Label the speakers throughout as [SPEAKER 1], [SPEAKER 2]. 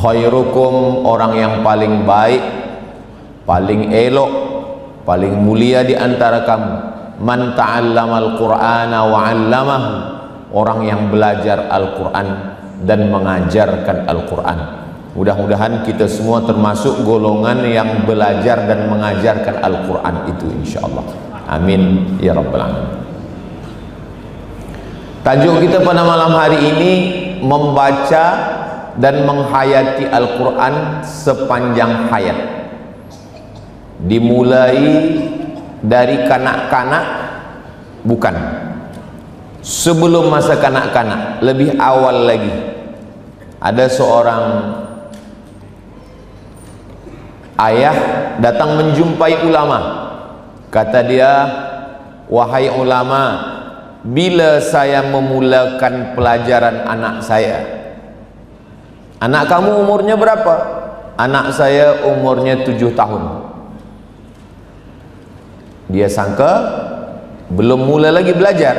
[SPEAKER 1] khairukum, orang yang paling baik, paling elok, paling mulia di antara kamu, man ta'allamal qur'ana wa 'allamahu, orang yang belajar Al-Quran dan mengajarkan Al-Quran. Mudah-mudahan kita semua termasuk golongan yang belajar dan mengajarkan Al-Quran itu, insyaallah. Amin ya rabbal alamin. Tajuk kita pada malam hari ini membaca dan menghayati Al-Quran sepanjang hayat, dimulai dari kanak-kanak, bukan, sebelum masa kanak-kanak, lebih awal lagi. Ada seorang ayah datang menjumpai ulama. Kata dia, wahai ulama, bila saya memulakan pelajaran anak saya? Anak kamu umurnya berapa? Anak saya umurnya 7 tahun. Dia sangka belum mula lagi belajar.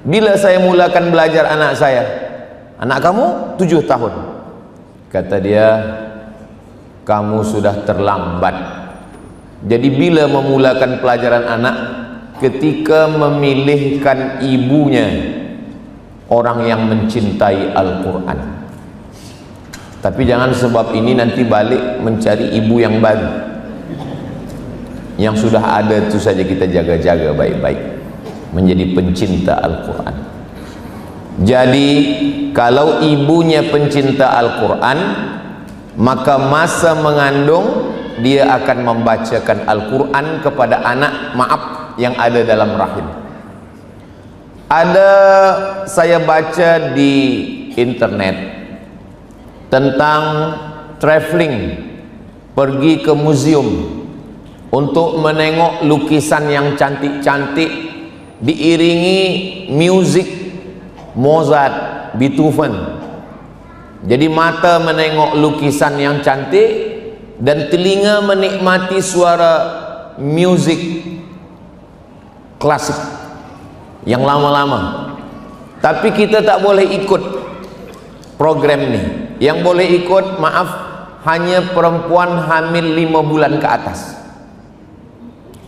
[SPEAKER 1] Bila saya mulakan belajar anak saya? Anak kamu 7 tahun. Kata dia, kamu sudah terlambat. Jadi bila memulakan pelajaran anak? Ketika memilihkan ibunya orang yang mencintai Al-Quran. Tapi jangan sebab ini nanti balik mencari ibu yang baru. Yang sudah ada itu saja kita jaga-jaga baik-baik, menjadi pencinta Al-Quran. Jadi kalau ibunya pencinta Al-Quran, maka masa mengandung dia akan membacakan Al-Quran kepada anak, maaf, yang ada dalam rahim. Ada, saya baca di internet tentang traveling, pergi ke museum untuk menengok lukisan yang cantik-cantik, diiringi musik Mozart, Beethoven. Jadi mata menengok lukisan yang cantik dan telinga menikmati suara musik klasik yang lama-lama. Tapi kita tak boleh ikut program ini. Yang boleh ikut, maaf, hanya perempuan hamil 5 bulan ke atas.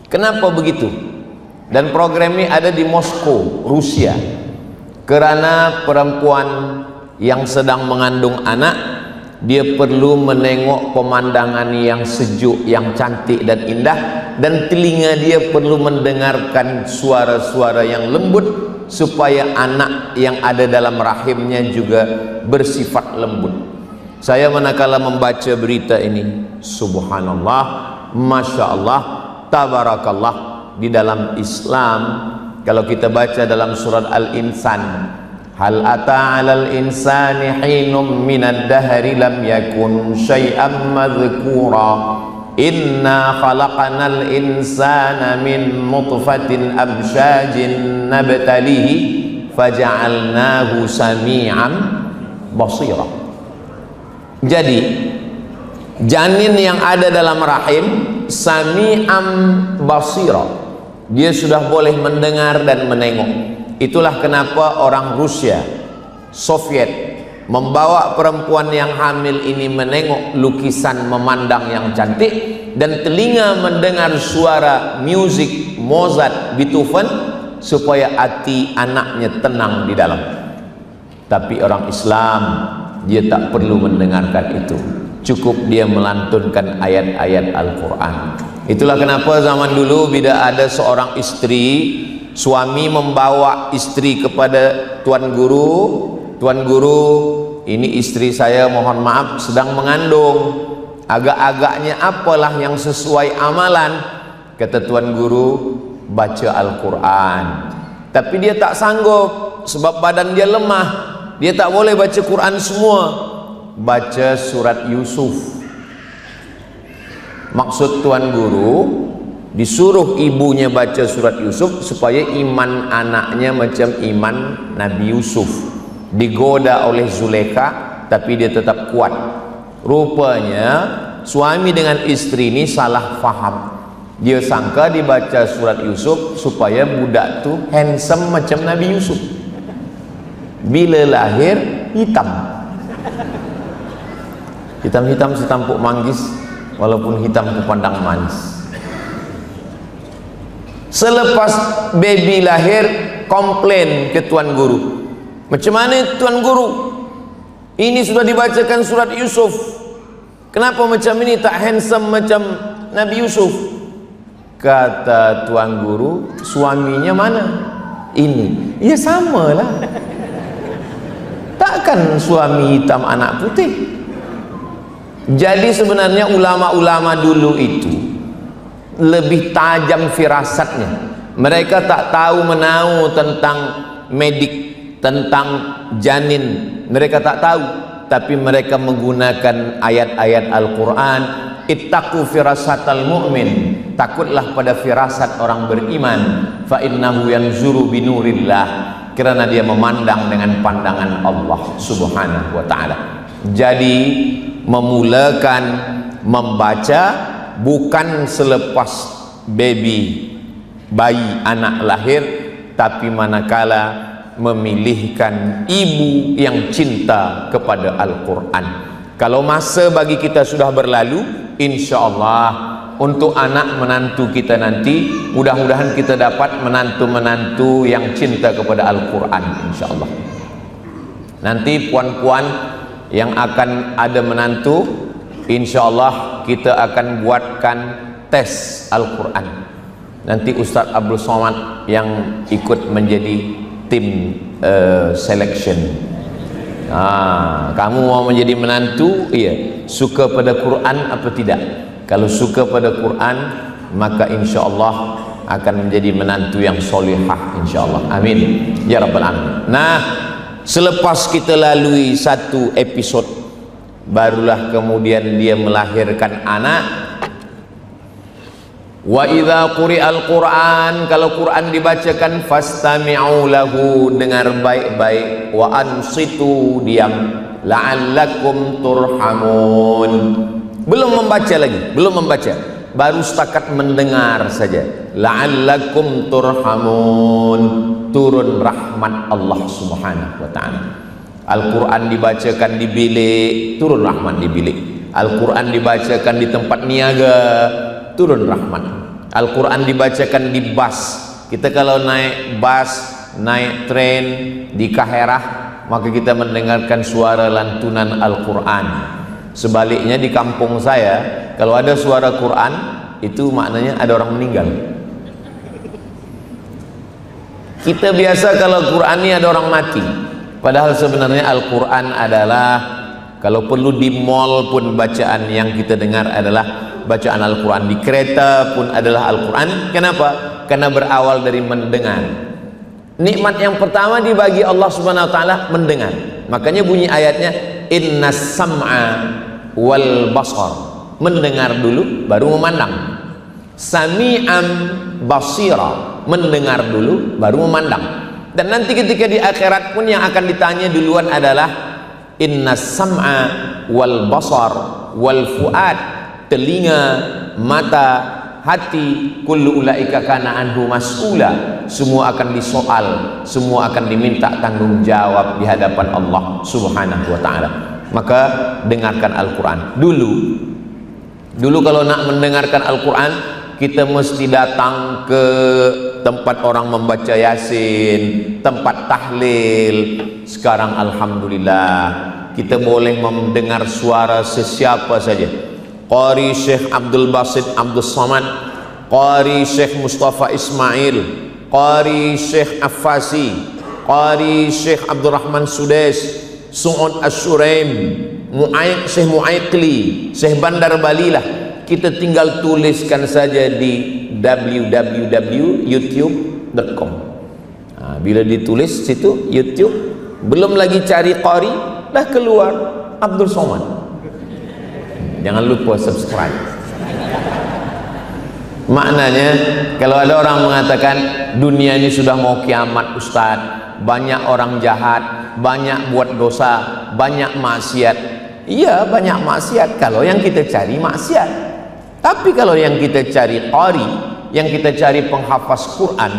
[SPEAKER 1] Kenapa begitu? Dan program ini ada di Moskow, Rusia. Karena perempuan yang sedang mengandung anak, dia perlu menengok pemandangan yang sejuk, yang cantik dan indah, dan telinga dia perlu mendengarkan suara-suara yang lembut supaya anak yang ada dalam rahimnya juga bersifat lembut. Saya manakala membaca berita ini, subhanallah, masya Allah, tabarakallah, di dalam Islam kalau kita baca dalam surat Al-Insan, hal ata 'alal insani hinum minad dahri lam yakun syai'an madhkura inna khalaqanal insana min nutfatin amsyajin nabtalihi faja'alnahu sami'an basira. Jadi janin yang ada dalam rahim sami'an basira, dia sudah boleh mendengar dan menengok. Itulah kenapa orang Rusia, Soviet membawa perempuan yang hamil ini menengok lukisan, memandang yang cantik, dan telinga mendengar suara musik Mozart, Beethoven, supaya hati anaknya tenang di dalam. Tapi orang Islam, dia tak perlu mendengarkan itu, cukup dia melantunkan ayat-ayat Al-Quran. Itulah kenapa zaman dulu bila ada seorang istri, suami membawa istri kepada tuan guru, ini istri saya mohon maaf sedang mengandung, agak-agaknya apalah yang sesuai amalan. Kata tuan guru, baca Al-Quran. Tapi dia tak sanggup sebab badan dia lemah, dia tak boleh baca Quran semua. Baca surat Yusuf. Maksud tuan guru, disuruh ibunya baca surat Yusuf supaya iman anaknya macam iman Nabi Yusuf. Digoda oleh Zulaikha tapi dia tetap kuat. Rupanya suami dengan istri ini salah faham. Dia sangka dibaca surat Yusuf supaya budak tu handsome macam Nabi Yusuf. Bila lahir hitam. Hitam-hitam setampuk manggis, walaupun hitam kupandang manis. Selepas baby lahir, komplain ke tuan guru. Macam mana tuan guru? Ini sudah dibacakan surat Yusuf. Kenapa macam ini, tak handsome macam Nabi Yusuf? Kata tuan guru, suaminya mana? Ini. Ya samalah. Takkan suami hitam anak putih. Jadi sebenarnya ulama-ulama dulu itu lebih tajam firasatnya. Mereka tak tahu menau tentang medik, tentang janin. Mereka tak tahu, tapi mereka menggunakan ayat-ayat Al-Quran. Ittaqu firasatal mu'min, takutlah pada firasat orang beriman. Fa innahu yanzuru binurillah, kerana dia memandang dengan pandangan Allah Subhanahu wa ta'ala. Jadi memulakan membaca bukan selepas bayi anak lahir, tapi manakala memilihkan ibu yang cinta kepada Al-Quran. Kalau masa bagi kita sudah berlalu, insya Allah untuk anak menantu kita nanti, mudah-mudahan kita dapat menantu-menantu yang cinta kepada Al-Quran, insya Allah. Nanti puan-puan yang akan ada menantu, insya Allah kita akan buatkan tes Al-Quran. Nanti Ustaz Abdul Somad yang ikut menjadi tim selection. Kamu mau menjadi menantu, iya, suka pada Quran apa tidak? Kalau suka pada Quran, maka insya Allah akan menjadi menantu yang solihah, insya Allah. Amin ya rabbal alamin. Nah, selepas kita lalui satu episod, barulah kemudian dia melahirkan anak. Wa idza quri'al Qur'an, kalau Quran dibacakan, fastami'u lahu, dengar baik-baik, wa ansitu, diam, la'allakum turhamun. Belum membaca lagi, belum membaca, baru setakat mendengar saja. La'allakum turhamun, turun rahmat Allah Subhanahu wa ta'ala. Al-Quran dibacakan di bilik, turun rahmat di bilik. Al-Quran dibacakan di tempat niaga, turun rahmat. Al-Quran dibacakan di bus. Kita kalau naik bus, naik tren di Kaherah, maka kita mendengarkan suara lantunan Al-Quran. Sebaliknya di kampung saya, kalau ada suara Quran, itu maknanya ada orang meninggal. Kita biasa kalau Quran ini ada orang mati, padahal sebenarnya Al-Quran adalah, kalau perlu di mall pun bacaan yang kita dengar adalah bacaan Al-Quran, di kereta pun adalah Al-Quran. Kenapa? Karena berawal dari mendengar. Nikmat yang pertama dibagi Allah Subhanahu wa ta'ala, mendengar. Makanya bunyi ayatnya, innas sam'a wal basar, mendengar dulu baru memandang. Sami'an basira, mendengar dulu baru memandang. Dan nanti ketika di akhirat pun yang akan ditanya duluan adalah innas sam'a wal basar wal fuad, telinga, mata, hati, kullu ulaika kana anhu mas'ula, semua akan disoal, semua akan diminta tanggung jawab di hadapan Allah Subhanahu wa ta'ala. Maka dengarkan Al-Quran dulu kalau nak mendengarkan Al-Quran, kita mesti datang ke tempat orang membaca Yasin, tempat tahlil. Sekarang alhamdulillah kita boleh mendengar suara sesiapa saja. Qari Syekh Abdul Basit Abdul Samad, Qari Syekh Mustafa Ismail, Qari Syekh Affasi, Qari Syekh Abdul Rahman Sudais, Su'ud Asyuraim, Syekh Mu'aikli, Syekh Bandar Balilah. Kita tinggal tuliskan saja di www.youtube.com. Bila ditulis situ YouTube, belum lagi cari Qari, dah keluar Abdul Somad. Jangan lupa subscribe. Maknanya, kalau ada orang mengatakan dunia ini sudah mau kiamat Ustaz, banyak orang jahat, banyak buat dosa, banyak maksiat. Iya, banyak maksiat kalau yang kita cari maksiat. Tapi kalau yang kita cari qari, yang kita cari penghafaz Quran,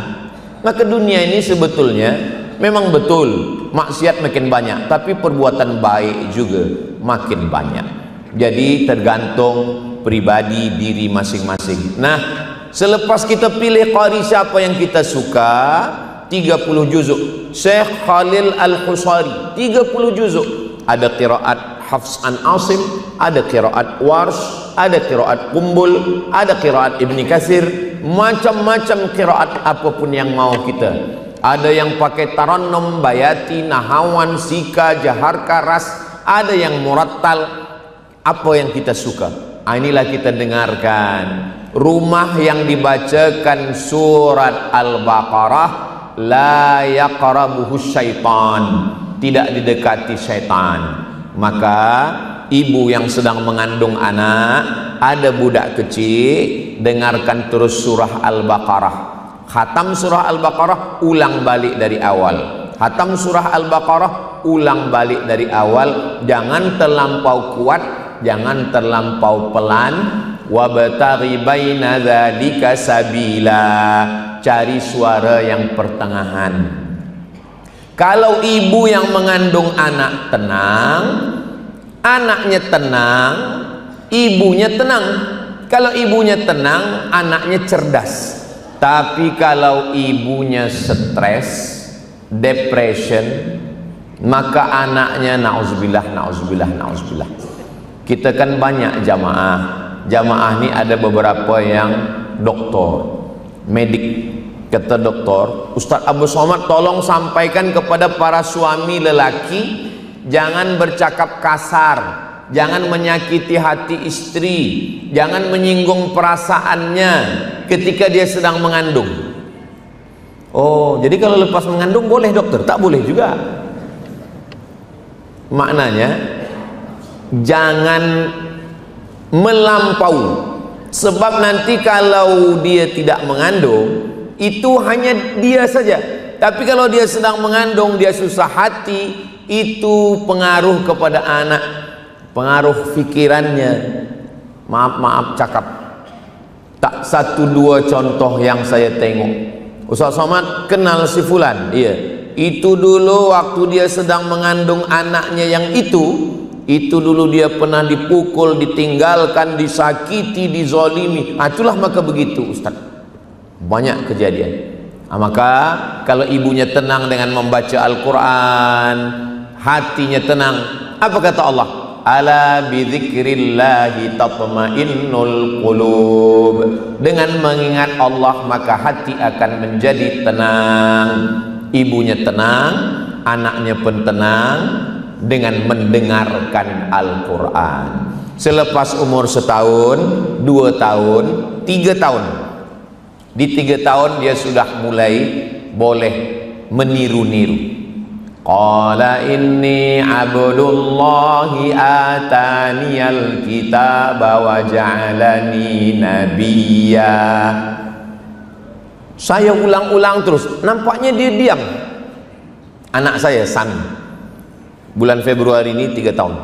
[SPEAKER 1] maka dunia ini sebetulnya memang betul maksiat makin banyak, tapi perbuatan baik juga makin banyak. Jadi tergantung pribadi diri masing-masing. Nah, selepas kita pilih qari siapa yang kita suka, 30 juzuk. Syekh Khalil Al-Husari 30 juzuk. Ada qiraat Hafs an Asim, ada qiraat Warsh, ada qiraat Kumbul, ada qiraat Ibni Katsir, macam-macam qiraat apapun yang mau kita. Ada yang pakai tarannum, bayati, nahawan, sika, jaharka, ras, ada yang murattal, apa yang kita suka. Inilah kita dengarkan. Rumah yang dibacakan surat Al-Baqarah, la yaqrabuhu syaitan, tidak didekati syaitan. Maka ibu yang sedang mengandung anak, ada budak kecil, dengarkan terus surah Al-Baqarah. Khatam surah Al-Baqarah, ulang balik dari awal. Khatam surah Al-Baqarah, ulang balik dari awal. Jangan terlampau kuat, jangan terlampau pelan. Wabtaghi baina dzalika sabila, cari suara yang pertengahan. Kalau ibu yang mengandung anak tenang, anaknya tenang, ibunya tenang. Kalau ibunya tenang, anaknya cerdas. Tapi kalau ibunya stres, depression, maka anaknya nauzubillah, nauzubillah, nauzubillah. Kita kan banyak jamaah. Jamaah ini ada beberapa yang doktor, medik. Kata doktor, Ustaz Abu Somad tolong sampaikan kepada para suami lelaki, jangan bercakap kasar, jangan menyakiti hati istri, jangan menyinggung perasaannya ketika dia sedang mengandung. Oh, jadi kalau lepas mengandung boleh dokter? Tak boleh juga. Maknanya jangan melampau, sebab nanti kalau dia tidak mengandung itu hanya dia saja. Tapi kalau dia sedang mengandung, dia susah hati, itu pengaruh kepada anak, pengaruh pikirannya. Maaf cakap. Tak satu dua contoh yang saya tengok. Ustaz Somad kenal si fulan, iya. Itu dulu waktu dia sedang mengandung anaknya yang itu dulu dia pernah dipukul, ditinggalkan, disakiti, dizolimi. Itulah maka begitu Ustaz. Banyak kejadian. Maka kalau ibunya tenang dengan membaca Al-Quran, hatinya tenang. Apa kata Allah? Ala bidzikrillahi tatmainnul qulub. Dengan mengingat Allah maka hati akan menjadi tenang. Ibunya tenang, anaknya pun tenang dengan mendengarkan Al-Quran. Selepas umur 1 tahun, 2 tahun, 3 tahun, di 3 tahun dia sudah mulai boleh meniru-niru. Qala inni abdullahi ataniyal kitaba wa ja'alani nabiyya. Saya ulang-ulang terus, nampaknya dia diam. Anak saya San, bulan Februari ini 3 tahun.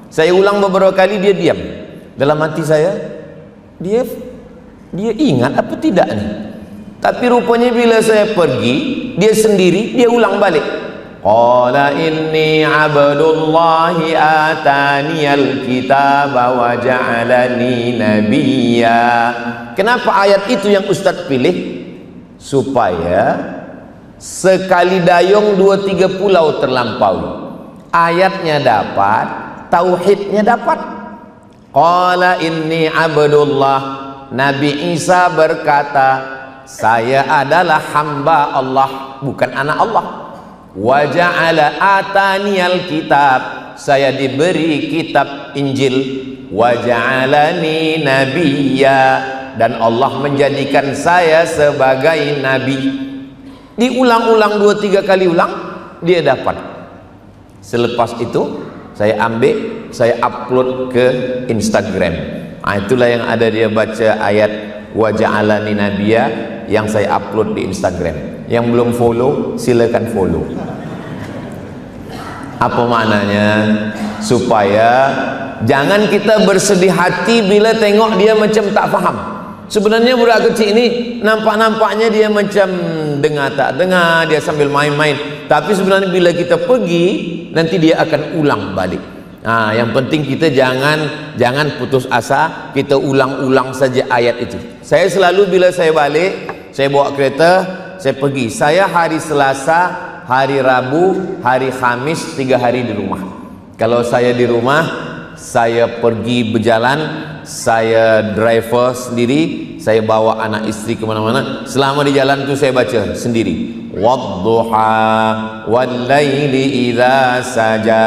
[SPEAKER 1] Saya ulang beberapa kali, dia diam. Dalam hati saya, dia ingat apa tidak nih? Tapi rupanya bila saya pergi, dia sendiri, dia ulang balik. Qala inni abdullahi ataniyal kitaba wa ja'alani nabiyya. Kenapa ayat itu yang Ustadz pilih? Supaya sekali dayung 2-3 pulau terlampaui. Ayatnya dapat, tauhidnya dapat. Qala inni abdullah. Nabi Isa berkata, saya adalah hamba Allah, bukan anak Allah. Wa ja'ala ataniyal kitab, saya diberi kitab Injil. Wa ja'alani nabiyya, dan Allah menjadikan saya sebagai nabi. Diulang-ulang 2-3 kali ulang, dia dapat. Selepas itu saya ambil, saya upload ke Instagram. Itulah yang ada dia baca ayat wa ja'alani nabiyya yang saya upload di Instagram. Yang belum follow silakan follow. Apa maknanya? Supaya jangan kita bersedih hati bila tengok dia macam tak faham. Sebenarnya budak kecil ini nampak-nampaknya dia macam dengar tak dengar, dia sambil main-main. Tapi sebenarnya bila kita pergi, nanti dia akan ulang balik. Nah, yang penting kita jangan putus asa, kita ulang-ulang saja ayat itu. Saya selalu bila saya balik, saya bawa kereta, saya pergi. Saya hari Selasa, hari Rabu, hari Khamis 3 hari di rumah. Kalau saya di rumah, saya pergi berjalan, saya driver sendiri, saya bawa anak istri kemana-mana. Selama di jalan itu saya baca sendiri. Wadduha wal-laili idza saja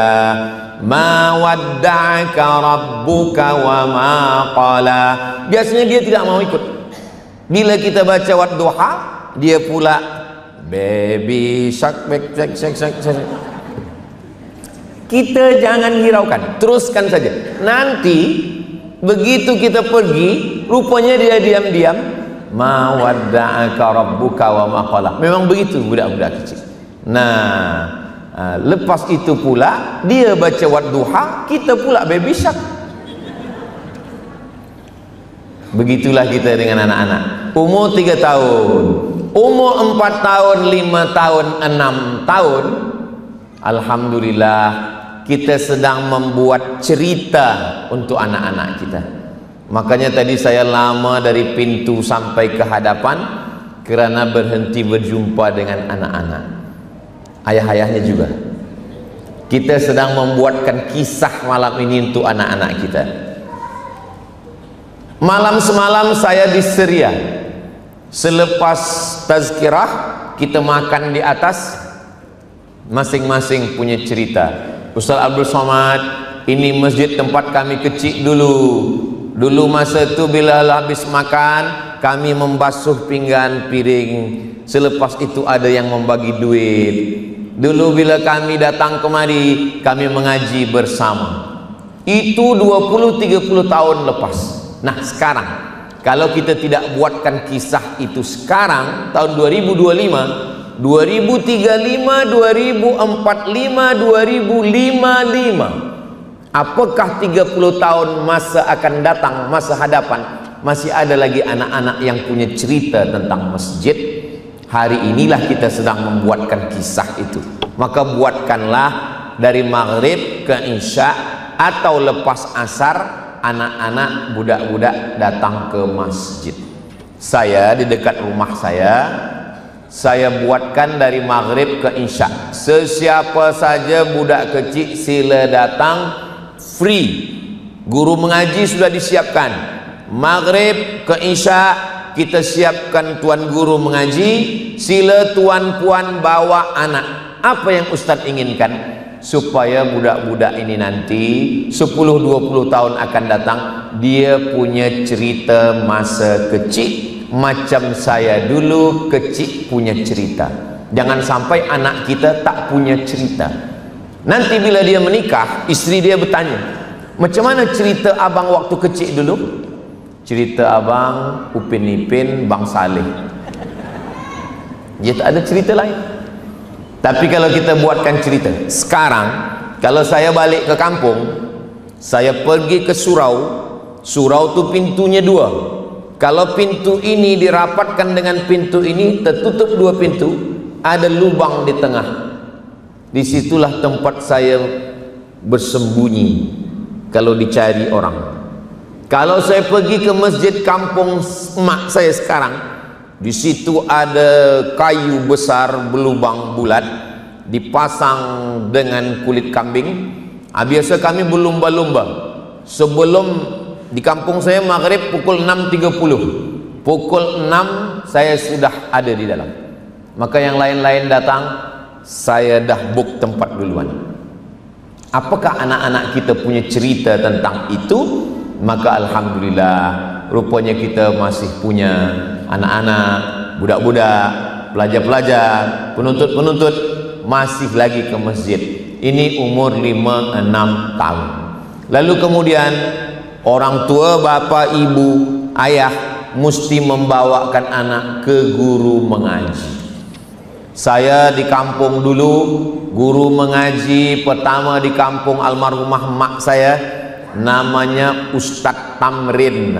[SPEAKER 1] ma wadda'aka rabbuka wa ma qala. Biasanya dia tidak mau ikut. Bila kita baca wadduha, dia pula baby shark. Kita jangan hiraukan, teruskan saja. Nanti begitu kita pergi, rupanya dia diam-diam, ma wadda'aka rabbuka wa ma qala. Memang begitu budak-budak kecil. Nah, lepas itu pula dia baca wadduha, kita pula baby shark. Begitulah kita dengan anak-anak. Umur 3 tahun, umur 4 tahun, 5 tahun, 6 tahun, alhamdulillah kita sedang membuat cerita untuk anak-anak kita. Makanya tadi saya lama dari pintu sampai ke hadapan kerana berhenti berjumpa dengan anak-anak, ayah-ayahnya juga. Kita sedang membuatkan kisah malam ini untuk anak-anak kita. Malam semalam saya di Syria. Selepas tazkirah kita makan di atas, masing-masing punya cerita. Ustaz Abdul Somad, ini masjid tempat kami kecil dulu. Dulu masa itu bila habis makan, kami membasuh pinggan piring. Selepas itu ada yang membagi duit. Dulu bila kami datang kemari, kami mengaji bersama. Itu 20-30 tahun lepas. Nah sekarang, kalau kita tidak buatkan kisah itu sekarang, tahun 2025, 2035, 2045, 2055, apakah 30 tahun masa akan datang, masa hadapan, masih ada lagi anak-anak yang punya cerita tentang masjid? Hari inilah kita sedang membuatkan kisah itu. Maka buatkanlah dari maghrib ke isya atau lepas asar, anak-anak budak-budak datang ke masjid. Saya di dekat rumah saya buatkan dari maghrib ke isya. Sesiapa saja budak kecil sila datang, free. Guru mengaji sudah disiapkan. Maghrib ke isya kita siapkan tuan guru mengaji. Sila tuan puan bawa anak. Apa yang Ustaz inginkan? Supaya budak-budak ini nanti 10-20 tahun akan datang, dia punya cerita masa kecil macam saya dulu kecil punya cerita. Jangan sampai anak kita tak punya cerita. Nanti bila dia menikah, istri dia bertanya, macam mana cerita abang waktu kecil dulu? Cerita abang Upin Ipin, Bang Saleh. Dia tak ada cerita lain. Tapi kalau kita buatkan cerita sekarang, kalau saya balik ke kampung, saya pergi ke surau. Surau tu pintunya 2. Kalau pintu ini dirapatkan dengan pintu ini, tertutup 2 pintu, ada lubang di tengah. Disitulah tempat saya bersembunyi kalau dicari orang. Kalau saya pergi ke masjid kampung emak saya sekarang, di situ ada kayu besar berlubang bulat, dipasang dengan kulit kambing. Biasa kami berlumba-lumba. Sebelum di kampung saya maghrib pukul 6.30, pukul 6 saya sudah ada di dalam. Maka yang lain-lain datang, saya dah book tempat duluan. Apakah anak-anak kita punya cerita tentang itu? Maka alhamdulillah, rupanya kita masih punya anak-anak, budak-budak, pelajar-pelajar, penuntut-penuntut masih lagi ke masjid. Ini umur 5-6 tahun. Lalu kemudian orang tua, bapa, ibu, ayah mesti membawakan anak ke guru mengaji. Saya di kampung dulu, guru mengaji pertama di kampung almarhumah mak saya, namanya Ustadz Tamrin.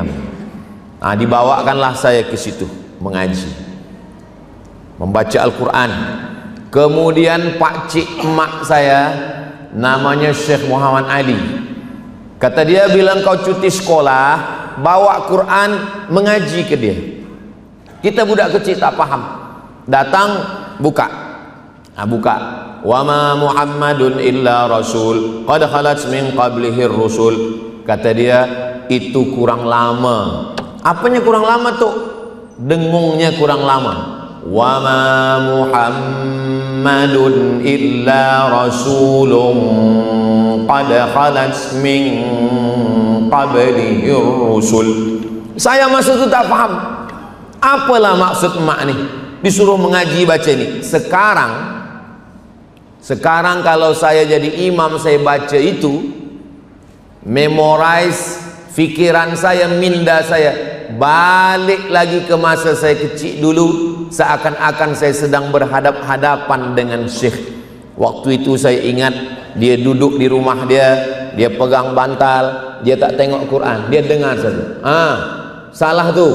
[SPEAKER 1] Nah, dibawakanlah saya ke situ mengaji, membaca Al-Quran. Kemudian pak cik emak saya namanya Syekh Muhammad Ali. Kata dia, bila engkau cuti sekolah, bawa Quran, mengaji ke dia. Kita budak kecil tak paham, datang buka, buka, wa ma Muhammadun illa rasul qad khalat min qablihi rusul. Kata dia, itu kurang lama. Apanya kurang lama tuh? Dengungnya kurang lama. Wa ma Muhammadun illa rasulun qad khalat min qablihi rusul. Saya masa itu tak paham. Apalah maksud emak nih? Disuruh mengaji baca ini. Sekarang kalau saya jadi imam, saya baca itu, memorize, fikiran saya, minda saya balik lagi ke masa saya kecil dulu, seakan-akan saya sedang berhadap-hadapan dengan syekh. Waktu itu saya ingat dia duduk di rumah dia pegang bantal, dia tak tengok Quran, dia dengar saja. Salah tuh,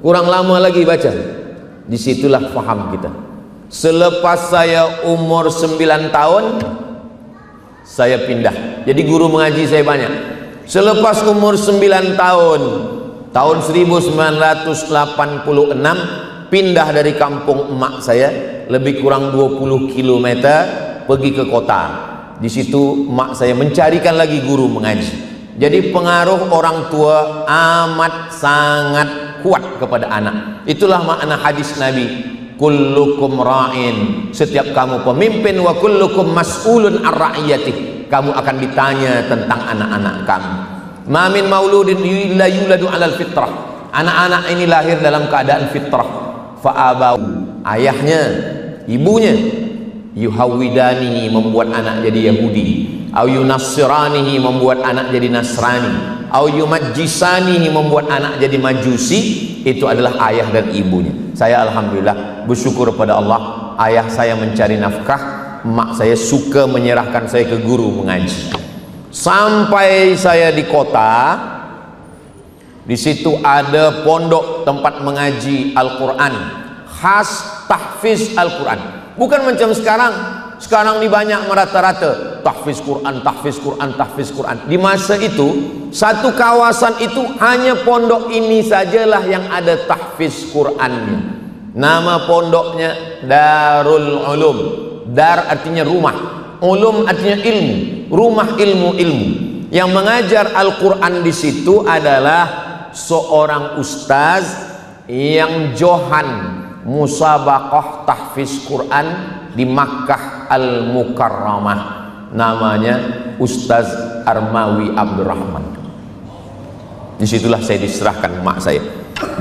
[SPEAKER 1] kurang lama lagi baca. Disitulah faham kita. Selepas saya umur 9 tahun, saya pindah. Jadi guru mengaji saya banyak. Selepas umur 9 tahun, tahun 1986, pindah dari kampung emak saya, lebih kurang 20 km, pergi ke kota. Di situ emak saya mencarikan lagi guru mengaji. Jadi pengaruh orang tua amat sangat kuat kepada anak. Itulah makna hadis Nabi, kullukum ra'in, setiap kamu pemimpin, wa kullukum mas'ulun ar ra'iyatih, kamu akan ditanya tentang anak-anak kamu. Ma min mauludin illa yuladu 'alal fitrah, anak-anak ini lahir dalam keadaan fitrah. Fa abau, ayahnya, ibunya, yuhawidani, membuat anak jadi Yahudi, au yunassiranihi, membuat anak jadi Nasrani, au yumajjisanihi, membuat anak jadi Majusi. Itu adalah ayah dan ibunya. Saya alhamdulillah bersyukur kepada Allah, ayah saya mencari nafkah, mak saya suka menyerahkan saya ke guru mengaji. Sampai saya di kota, di situ ada pondok tempat mengaji Al-Quran, khas tahfiz Al-Quran. Bukan macam sekarang. Sekarang ini banyak merata-rata tahfiz Quran, tahfiz Quran, tahfiz Quran. Di masa itu, satu kawasan itu hanya pondok ini sajalah yang ada tahfiz Qurannya. Nama pondoknya Darul Ulum. Dar artinya rumah, ulum artinya ilmu, rumah ilmu-ilmu. Yang mengajar Al-Quran di situ adalah seorang ustaz yang johan musabaqah tahfiz Quran di Makkah Al-Mukarramah, namanya Ustaz Armawi Abdurrahman. Disitulah saya diserahkan emak saya.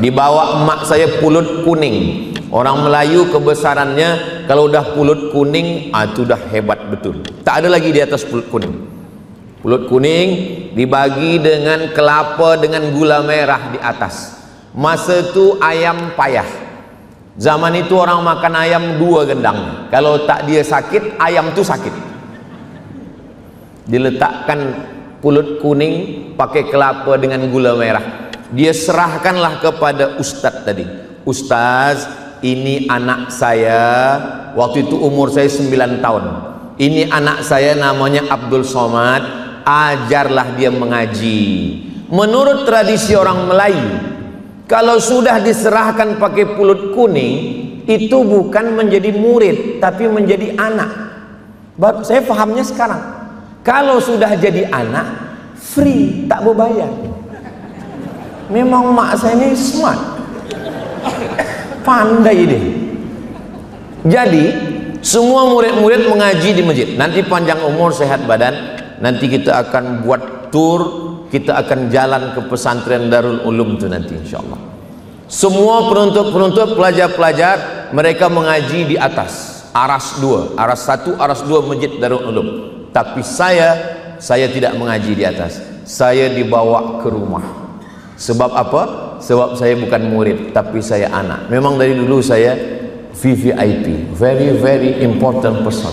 [SPEAKER 1] Dibawa emak saya pulut kuning. Orang Melayu kebesarannya kalau udah pulut kuning, itu udah hebat betul. Tak ada lagi di atas pulut kuning. Pulut kuning dibagi dengan kelapa dengan gula merah di atas. Masa itu ayam payah. Zaman itu orang makan ayam 2 gendang. Kalau tak dia sakit, ayam tu sakit. Diletakkan pulut kuning pakai kelapa dengan gula merah. Dia serahkanlah kepada ustaz tadi. Ustaz, ini anak saya, waktu itu umur saya 9 tahun. Ini anak saya namanya Abdul Somad, ajarlah dia mengaji. Menurut tradisi orang Melayu, kalau sudah diserahkan pakai pulut kuning, itu bukan menjadi murid, tapi menjadi anak. Baru saya pahamnya sekarang. Kalau sudah jadi anak, free, tak berbayar. Memang mak saya ini smart, pandai dia. Jadi semua murid-murid mengaji di masjid. Nanti panjang umur, sehat badan, nanti kita akan buat tour, kita akan jalan ke pesantren Darul Ulum itu nanti insyaallah. Semua penuntut-penuntut, pelajar-pelajar, mereka mengaji di atas aras 2, aras 1, aras 2 masjid Darul Ulum. Tapi saya tidak mengaji di atas. Saya dibawa ke rumah. Sebab apa? Sebab saya bukan murid, tapi saya anak. Memang dari dulu saya VVIP, very very important person.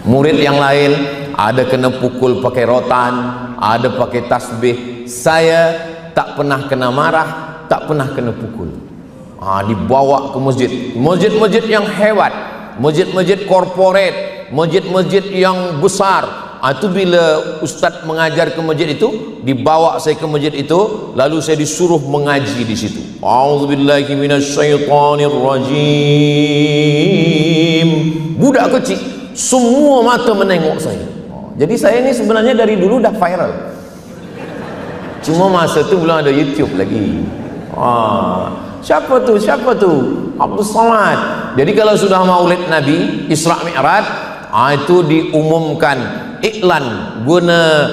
[SPEAKER 1] Murid yang lain ada kena pukul pakai rotan, ada pakai tasbih. Saya tak pernah kena marah, tak pernah kena pukul. Dibawa ke masjid, masjid-masjid yang hebat, masjid-masjid korporat, masjid-masjid yang besar. Itu bila Ustaz mengajar ke masjid itu, dibawa saya ke masjid itu, lalu saya disuruh mengaji di situ. A'udzubillahi minasyaitonirrajim. Budak kecil, semua mata menengok saya. Jadi saya ini sebenarnya dari dulu dah viral. Cuma masa tu belum ada YouTube lagi. Siapa tu? Siapa tu? Abdul Somad. Jadi kalau sudah Maulid Nabi Isra Mi'raj, itu diumumkan iklan guna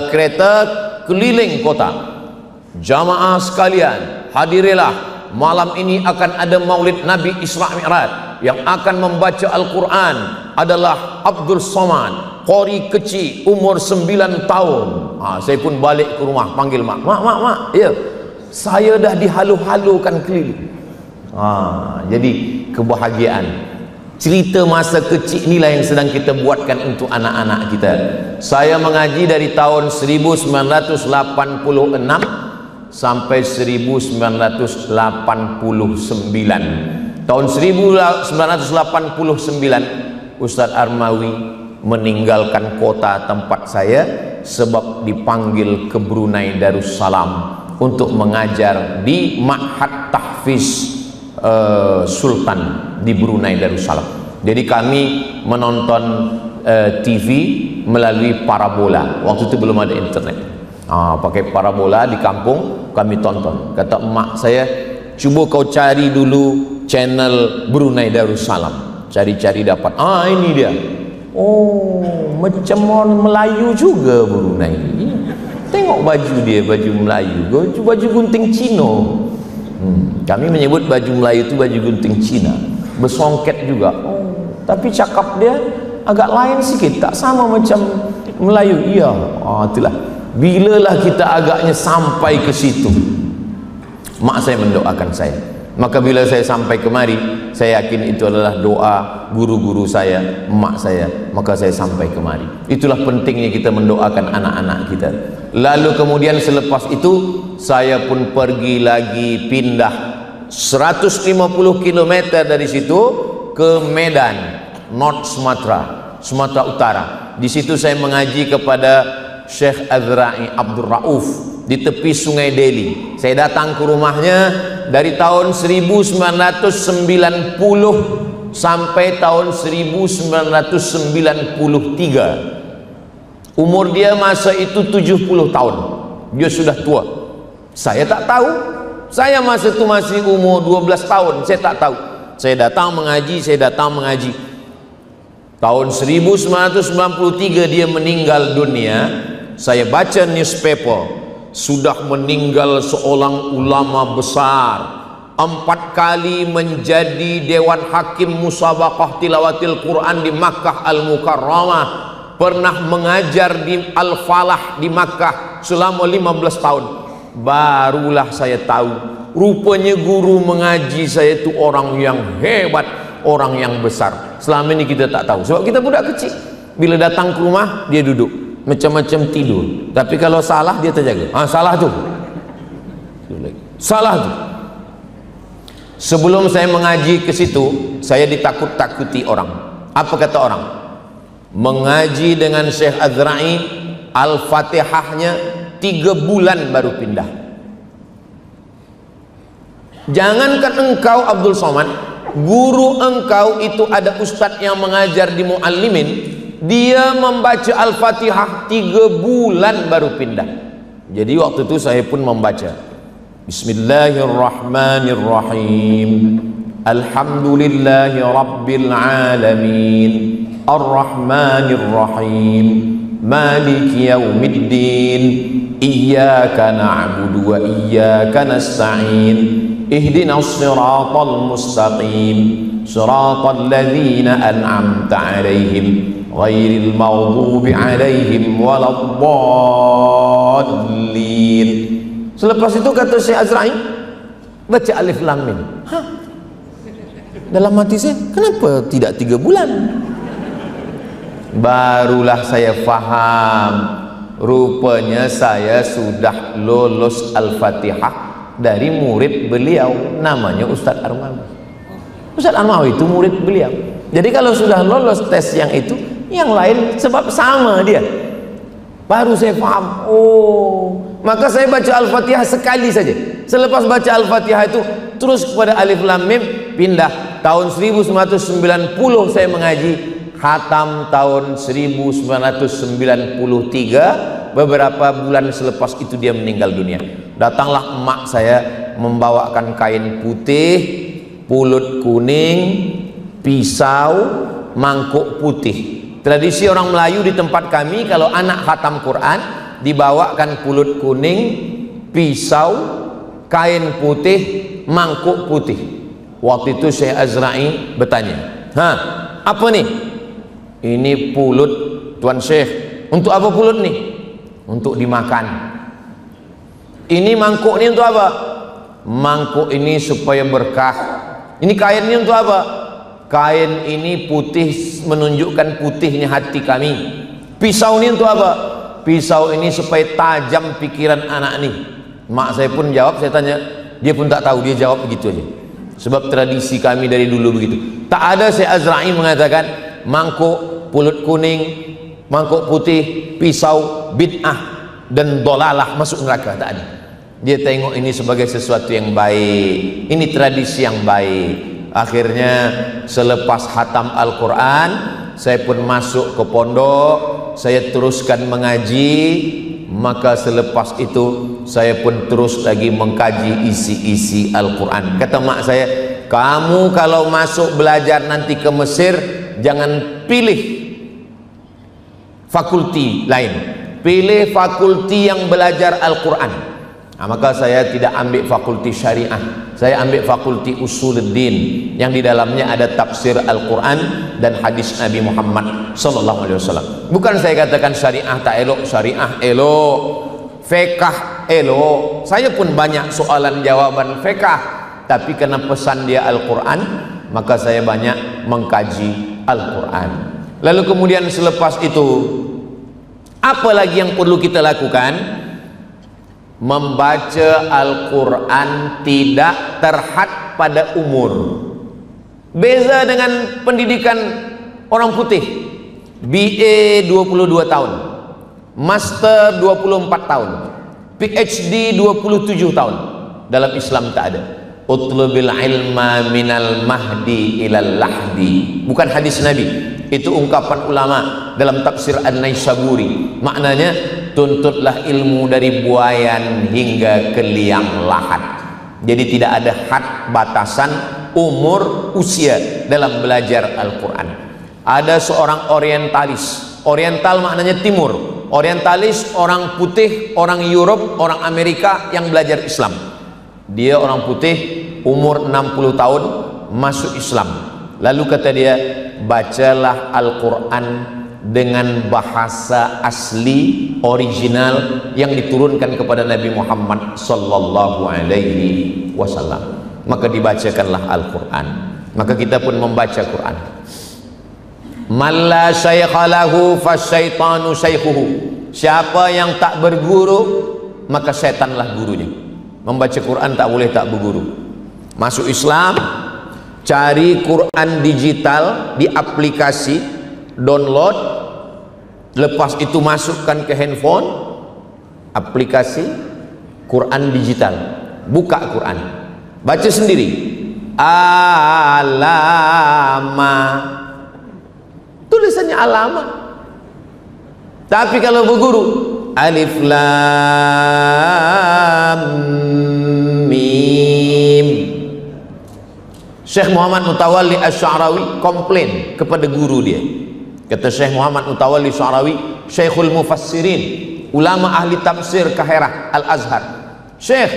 [SPEAKER 1] kereta keliling kota. Jamaah sekalian, hadirilah, malam ini akan ada Maulid Nabi Isra Mi'raj. Yang akan membaca Al-Quran adalah Abdul Somad, qori kecil, umur 9 tahun. Saya pun balik ke rumah, panggil mak. Mak, ya, saya dah dihalu-halukan keliling. Jadi kebahagiaan. Cerita masa kecil inilah yang sedang kita buatkan untuk anak-anak kita. Saya mengaji dari tahun 1986 sampai 1989. Tahun 1989 Ustaz Armawi meninggalkan kota tempat saya sebab dipanggil ke Brunei Darussalam untuk mengajar di Ma'had Tahfiz Sultan di Brunei Darussalam. Jadi kami menonton TV melalui parabola. Waktu itu belum ada internet. Pakai parabola di kampung kami tonton. Kata emak saya, cuba kau cari dulu channel Brunei Darussalam, cari-cari dapat. Ini dia. Macam orang Melayu juga Brunei. Tengok baju dia, baju Melayu, baju gunting Cina. Kami menyebut baju Melayu itu baju gunting Cina, bersongket juga. Tapi cakap dia agak lain sikit, tak sama macam Melayu. Iya, itulah. Bilalah kita agaknya sampai ke situ, mak saya mendoakan saya. Maka bila saya sampai kemari, saya yakin itu adalah doa guru-guru saya, emak saya. Maka saya sampai kemari. Itulah pentingnya kita mendoakan anak-anak kita. Lalu kemudian selepas itu saya pun pergi lagi, pindah 150 km dari situ ke Medan, North Sumatera, Sumatera Utara. Di situ saya mengaji kepada Syekh Azra'i Abdul Rauf di tepi Sungai Deli. Saya datang ke rumahnya dari tahun 1990 sampai tahun 1993. Umur dia masa itu 70 tahun. Dia sudah tua. Saya tak tahu. Saya masa itu masih umur 12 tahun. Saya tak tahu. Saya datang mengaji, Tahun 1993 dia meninggal dunia. Saya baca newspaper, sudah meninggal seorang ulama besar, 4 kali menjadi Dewan Hakim Musabaqah Tilawatil Quran di Makkah Al-Mukarramah, pernah mengajar di Al-Falah di Makkah selama 15 tahun. Barulah saya tahu, rupanya guru mengaji saya itu orang yang hebat, orang yang besar. Selama ini kita tak tahu, sebab kita budak kecil. Bila datang ke rumah, dia duduk macam-macam tidur, tapi kalau salah dia terjaga. Salah tu, salah tu. Sebelum saya mengaji ke situ, saya ditakut-takuti orang. Apa kata orang? Mengaji dengan Syekh Azra'i, Al-Fatihahnya 3 bulan baru pindah. Jangankan engkau Abdul Somad, guru engkau itu ada ustadz yang mengajar di Muallimin, dia membaca Al-Fatihah 3 bulan baru pindah. Jadi waktu itu saya pun membaca Bismillahirrahmanirrahim, Alhamdulillahi Rabbil Alamin, Ar-Rahmanirrahim, Maliki Yawmiddin, Iyyaka na'budu wa iyyaka nasta'in, Ihdinas siratal mustaqim, Siratal ladzina an'amta 'alaihim ghairil maghdubi 'alaihim waladdallin. Selepas itu kata Syekh Azra'i, baca Alif Lam Mim. Dalam hati saya, kenapa tidak 3 bulan? Barulah saya faham, rupanya saya sudah lulus Al-Fatihah dari murid beliau, namanya Ustaz Armawi. Ustaz Armawi itu murid beliau. Jadi kalau sudah lolos tes yang itu, yang lain sebab sama dia. Baru saya paham. Oh, maka saya baca Al-Fatihah sekali saja. Selepas baca Al-Fatihah itu terus kepada Alif Lam Mim, pindah. Tahun 1990 saya mengaji, khatam tahun 1993. Beberapa bulan selepas itu dia meninggal dunia. Datanglah emak saya membawakan kain putih, pulut kuning, pisau, mangkuk putih. Tradisi orang Melayu di tempat kami, kalau anak khatam Quran dibawakan pulut kuning, pisau, kain putih, mangkuk putih. Waktu itu Syekh Azra'i bertanya, apa nih? Ini pulut Tuan Syekh. Untuk apa pulut nih? Untuk dimakan. Ini mangkuk ini untuk apa? Mangkuk ini supaya berkah. Ini kain ini untuk apa? Kain ini putih, menunjukkan putihnya hati kami. Pisau ini untuk apa? Pisau ini supaya tajam pikiran anak ini. Mak saya pun jawab, saya tanya, dia pun tak tahu, dia jawab begitu aja. Sebab tradisi kami dari dulu begitu. Tak ada Syekh Azra'i mengatakan mangkuk, pulut kuning, mangkuk putih, pisau, bid'ah dan dolalah, masuk neraka. Tak ada. Dia tengok ini sebagai sesuatu yang baik. Ini tradisi yang baik. Akhirnya selepas khatam Al-Quran, saya pun masuk ke pondok, saya teruskan mengaji. Maka selepas itu saya pun terus lagi mengkaji isi-isi Al-Quran. Kata mak saya, kamu kalau masuk belajar nanti ke Mesir, jangan pilih fakulti lain, pilih fakulti yang belajar Al-Quran. Maka saya tidak ambil fakulti syariah, saya ambil fakulti usuluddin yang di dalamnya ada tafsir Al-Quran dan hadis Nabi Muhammad SAW. Bukan saya katakan syariah tak elok, syariah elok, fiqh elok. Saya pun banyak soalan jawaban fiqh, tapi karena pesan dia Al-Quran, maka saya banyak mengkaji Al-Quran. Lalu kemudian selepas itu, apa lagi yang perlu kita lakukan? Membaca Al-Quran tidak terhad pada umur. Beza dengan pendidikan orang putih. BA 22 tahun, Master 24 tahun, PhD 27 tahun. Dalam Islam tak ada. Utlubil ilma minal mahdi ilal lahdi. Bukan hadis Nabi. Itu ungkapan ulama dalam tafsir An-Naisaburi. Maknanya, tuntutlah ilmu dari buayan hingga ke liang lahat. Jadi tidak ada had batasan umur usia dalam belajar Al-Quran. Ada seorang orientalis. Oriental maknanya timur. Orientalis orang putih, orang Europe, orang Amerika yang belajar Islam. Dia orang putih, umur 60 tahun masuk Islam. Lalu kata dia, bacalah Al-Quran dengan bahasa asli original yang diturunkan kepada Nabi Muhammad sallallahu alaihi wasallam. Maka dibacakanlah Al-Quran. Maka kita pun membaca Quran. Man la syaikha lahu fasyaitanu syaikhuhu. Siapa yang tak berguru, maka syaitanlah gurunya. Membaca Quran tak boleh tak berguru. Masuk Islam, cari Quran digital di aplikasi, download, lepas itu masukkan ke handphone, aplikasi Quran digital, buka Quran, baca sendiri. Alama, tulisannya alama. Tapi kalau berguru, alif lam mim. Syekh Muhammad Mutawalli Asy-Sya'rawi komplain kepada guru dia. Kata Syekh Muhammad Mutawalli Asy-Sya'rawi, Syekhul Mufassirin, ulama ahli tafsir Kahirah Al-Azhar. Syekh,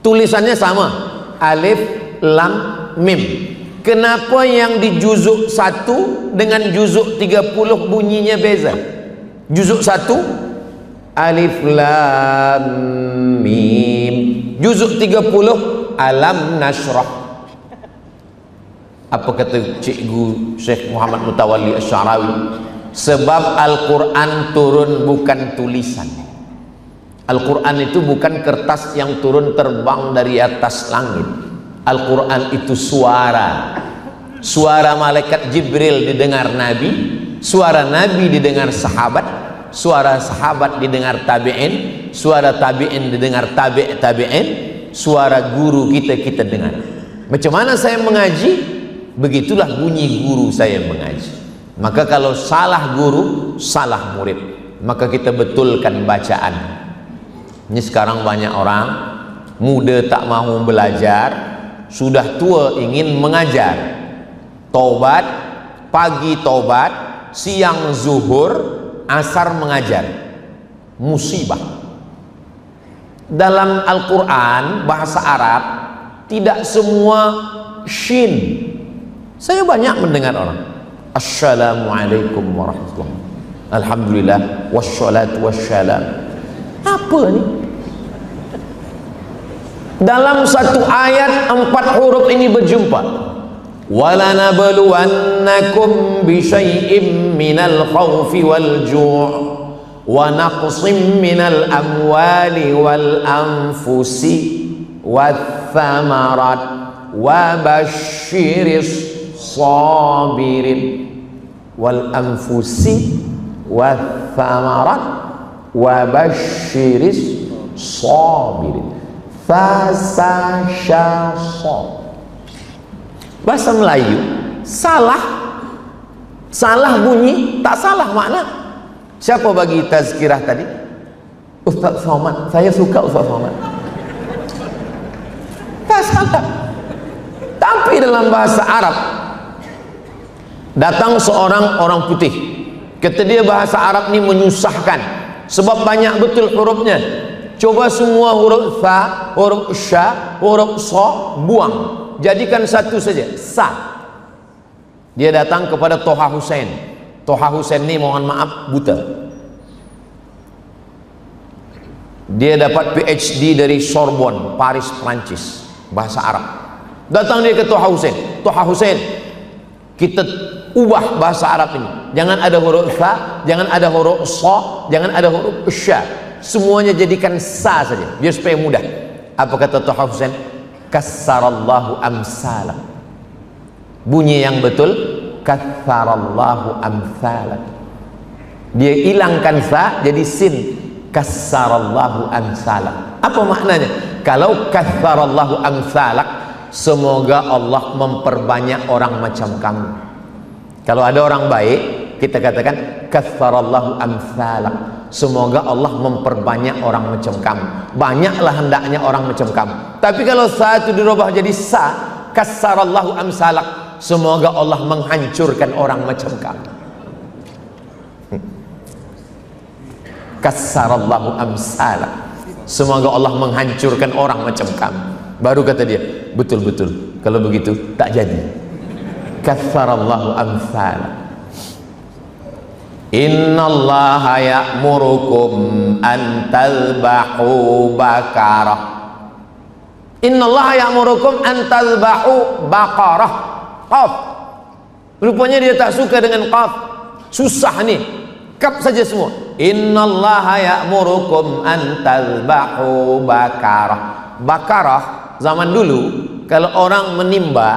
[SPEAKER 1] tulisannya sama, alif lam mim. Kenapa yang di juzuk 1 dengan juzuk 30 bunyinya beza? Juzuk 1 alif lam mim, juzuk 30 alam nasrah. Apa kata cikgu Syekh Muhammad Mutawalli Asy-Sya'rawi? Sebab Al-Quran turun bukan tulisan. Al-Quran itu bukan kertas yang turun terbang dari atas langit. Al-Quran itu suara. Suara malaikat Jibril didengar Nabi, suara Nabi didengar sahabat, suara sahabat didengar tabi'in, suara tabi'in didengar tabi'in, suara guru kita dengar. Macam mana saya mengaji? Begitulah bunyi guru saya mengaji. Maka kalau salah guru, salah murid, maka kita betulkan bacaan. Ini sekarang banyak orang muda tak mau belajar, sudah tua ingin mengajar. Taubat, pagi taubat, siang zuhur, asar mengajar. Musibah. Dalam Al-Quran bahasa Arab tidak semua shin. Saya banyak mendengar orang Assalamualaikum warahmatullahi wabarakatuh, alhamdulillah wassalatu wassalam. Apa ni? Dalam satu ayat 4 huruf ini berjumpa. وَلَنَبْلُوَنَّكُمْ بِشَيْءٍ مِّنَ الْخَوْفِ وَالْجُوعِ وَنَقْصٍ مِّنَ الْأَمْوَالِ وَالْأَنفُسِ وَالثَّمَرَاتِ وَبَشِّرِ الصَّابِرِينَ وَالْأَنفُسِ وَالثَّمَرَاتِ وَبَشِّرِ الصَّابِرِينَ. Fasashasha. Bahasa Melayu salah bunyi, tak salah makna. Siapa bagi tazkirah tadi? Ustaz Somad. Saya suka Ustaz Somad. Tak salah. Tapi dalam bahasa Arab datang seorang orang putih, kata dia bahasa Arab ni menyusahkan sebab banyak betul hurufnya. Coba semua huruf fa, huruf sya, huruf so buang, jadikan satu saja, sa. Dia datang kepada Toha Hussein. Toha Hussein ni mohon maaf buta. Dia dapat PhD dari Sorbonne, Paris, Prancis, bahasa Arab. Datang dia ke Toha Hussein. Toha Hussein, kita ubah bahasa Arab ini. Jangan ada huruf fa, jangan ada huruf so, jangan ada huruf sya. Semuanya jadikan sa saja, biar supaya mudah. Apa kata Toha Hussein? Kassarallahu amsalak. Bunyi yang betul kassarallahu amsalak. Dia hilangkan sa jadi sin. Kassarallahu amsalak. Apa maknanya? Kalau kassarallahu amsalak, semoga Allah memperbanyak orang macam kamu. Kalau ada orang baik, kita katakan kassarallahu amsalak. Semoga Allah memperbanyak orang macam kamu. Banyaklah hendaknya orang macam kamu. Tapi kalau satu dirubah jadi sa, kassarallahu amsalak, semoga Allah menghancurkan orang macam kamu. Kassarallahu amsalak, semoga Allah menghancurkan orang macam kamu. Baru kata dia, betul-betul. Kalau begitu tak jadi. Kassarallahu amsalak. Innallaha ya'murukum an tadhbahu bakarah. Innallaha ya'murukum an tadhbahu bakarah. Qaf. Rupanya dia tak suka dengan qaf. Susah ni. Kap saja semua. Innallaha ya'murukum an tadhbahu bakarah. Bakarah zaman dulu kalau orang menimba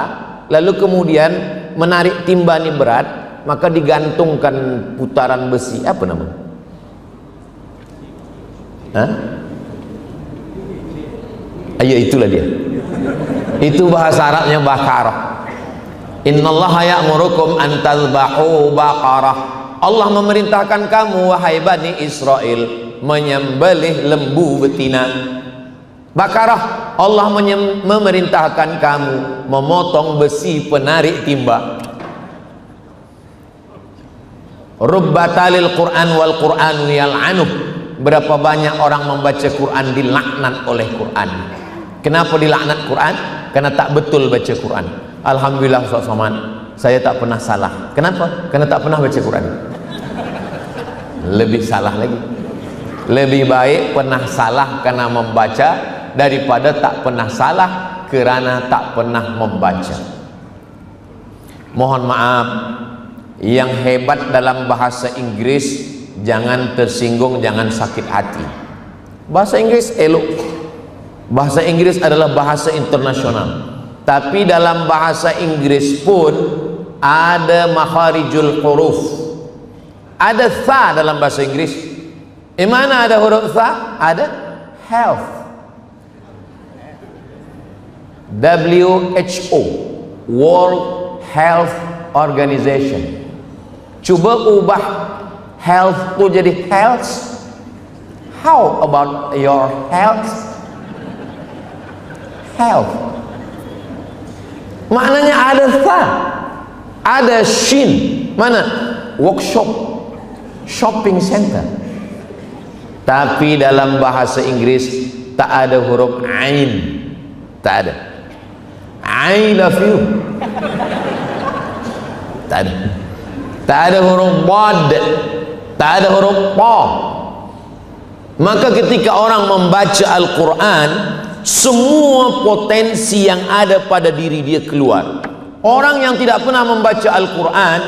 [SPEAKER 1] lalu kemudian menarik timba ni berat, maka digantungkan putaran besi, apa namanya? Ayo itulah dia. Itu bahasa Arabnya bakarah. Innallaha ya'murukum an tadhbahu bakarah. Allah memerintahkan kamu wahai Bani Israel menyembelih lembu betina. Bakarah, Allah memerintahkan kamu memotong besi penarik timba. Rubbatalil Quran wal Quranu yal'anuh. Berapa banyak orang membaca Quran dilaknat oleh Quran. Kenapa dilaknat Quran? Karena tak betul baca Quran. Alhamdulillah Ustaz Somad, saya tak pernah salah. Kenapa? Karena tak pernah baca Quran. Lebih salah lagi. Lebih baik pernah salah karena membaca daripada tak pernah salah kerana tak pernah membaca. Mohon maaf, yang hebat dalam bahasa Inggris jangan tersinggung, jangan sakit hati. Bahasa Inggris elok. Bahasa Inggris adalah bahasa internasional. Tapi dalam bahasa Inggris pun ada makharijul huruf, ada tha dalam bahasa Inggris. Mana ada huruf tha? Ada health, WHO, World Health Organization. Coba ubah health tu jadi health. How about your health? Health. Maknanya ada tha, ada shin. Mana? Workshop, shopping center. Tapi dalam bahasa Inggris tak ada huruf ain. Tak ada. I love you. Tak ada. Tak ada huruf bod. Tak ada huruf pa. Maka ketika orang membaca Al-Quran, semua potensi yang ada pada diri dia keluar. Orang yang tidak pernah membaca Al-Quran,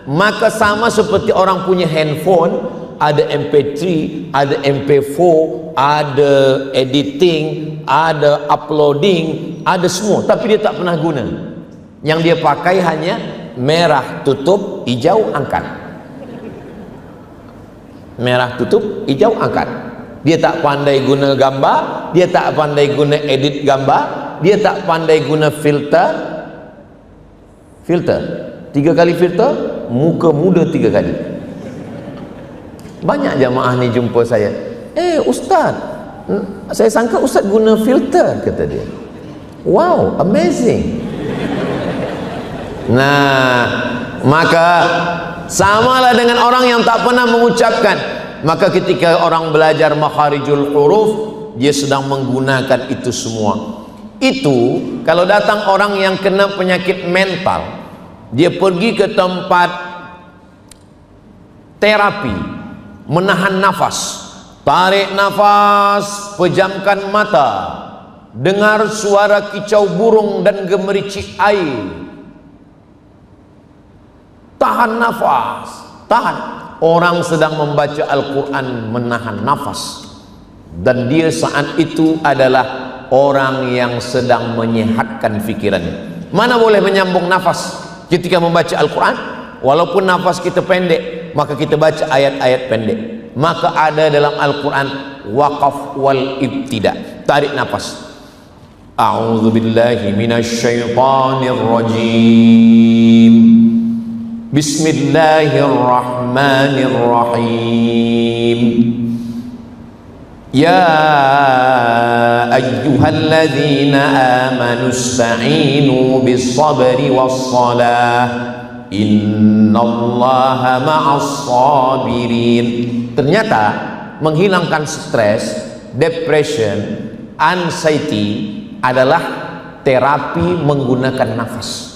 [SPEAKER 1] maka sama seperti orang punya handphone, ada MP3, ada MP4, ada editing, ada uploading, ada semua, tapi dia tak pernah guna. Yang dia pakai hanya merah tutup, hijau angkat. Merah tutup, hijau angkat. Dia tak pandai guna gambar, dia tak pandai guna edit gambar, dia tak pandai guna filter. 3 kali filter, muka muda 3 kali. Banyak jamaah ni jumpa saya, ustaz, saya sangka ustaz guna filter, kata dia. Wow, amazing. Nah, maka samalah dengan orang yang tak pernah mengucapkan. Maka ketika orang belajar makharijul huruf, dia sedang menggunakan itu semua. Itu kalau datang orang yang kena penyakit mental, dia pergi ke tempat terapi, menahan nafas, tarik nafas, pejamkan mata, dengar suara kicau burung dan gemericik air, tahan nafas, tahan. Orang sedang membaca Al-Quran menahan nafas, dan dia saat itu adalah orang yang sedang menyehatkan fikirannya. Mana boleh menyambung nafas ketika membaca Al-Quran? Walaupun nafas kita pendek, maka kita baca ayat-ayat pendek. Maka ada dalam Al-Quran waqaf wal ibtida, tarik nafas. A'udzu billahi minasyaitonir rajim. Bismillahirrahmanirrahim. Ya ayyuhalladzina amanu ista'inu bis-sabri was-salah innallaha ma'as-sabirin. Ternyata menghilangkan stres, depression, anxiety adalah terapi menggunakan nafas.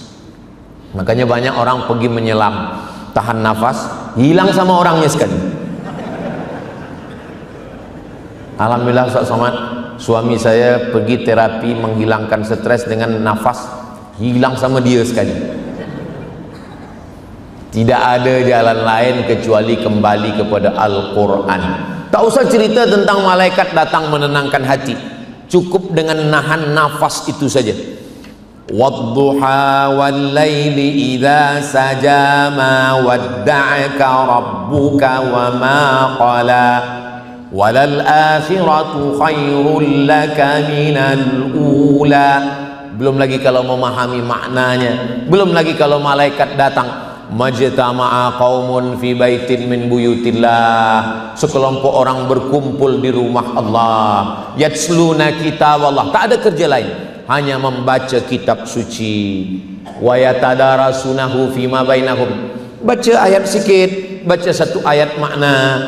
[SPEAKER 1] Makanya banyak orang pergi menyelam, tahan nafas, hilang sama orangnya sekali. Alhamdulillah Ustaz Somad, suami saya pergi terapi menghilangkan stres dengan nafas, hilang sama dia sekali. Tidak ada jalan lain kecuali kembali kepada Al-Quran. Tak usah cerita tentang malaikat datang menenangkan hati, cukup dengan nahan nafas itu saja. Wadduha wal laili idza saja ma wadda'aka rabbuka wa ma qala walal akhiratu khairul laka minal ula. Belum lagi kalau memahami maknanya, belum lagi kalau malaikat datang. Majtama'a qaumun fi baitin min buyutillah, sekelompok orang berkumpul di rumah Allah, yatsluna kitab Allah, tak ada kerja lain, hanya membaca kitab suci. Wa yatadarasunahu fima bainahum, baca ayat sikit, baca satu ayat makna.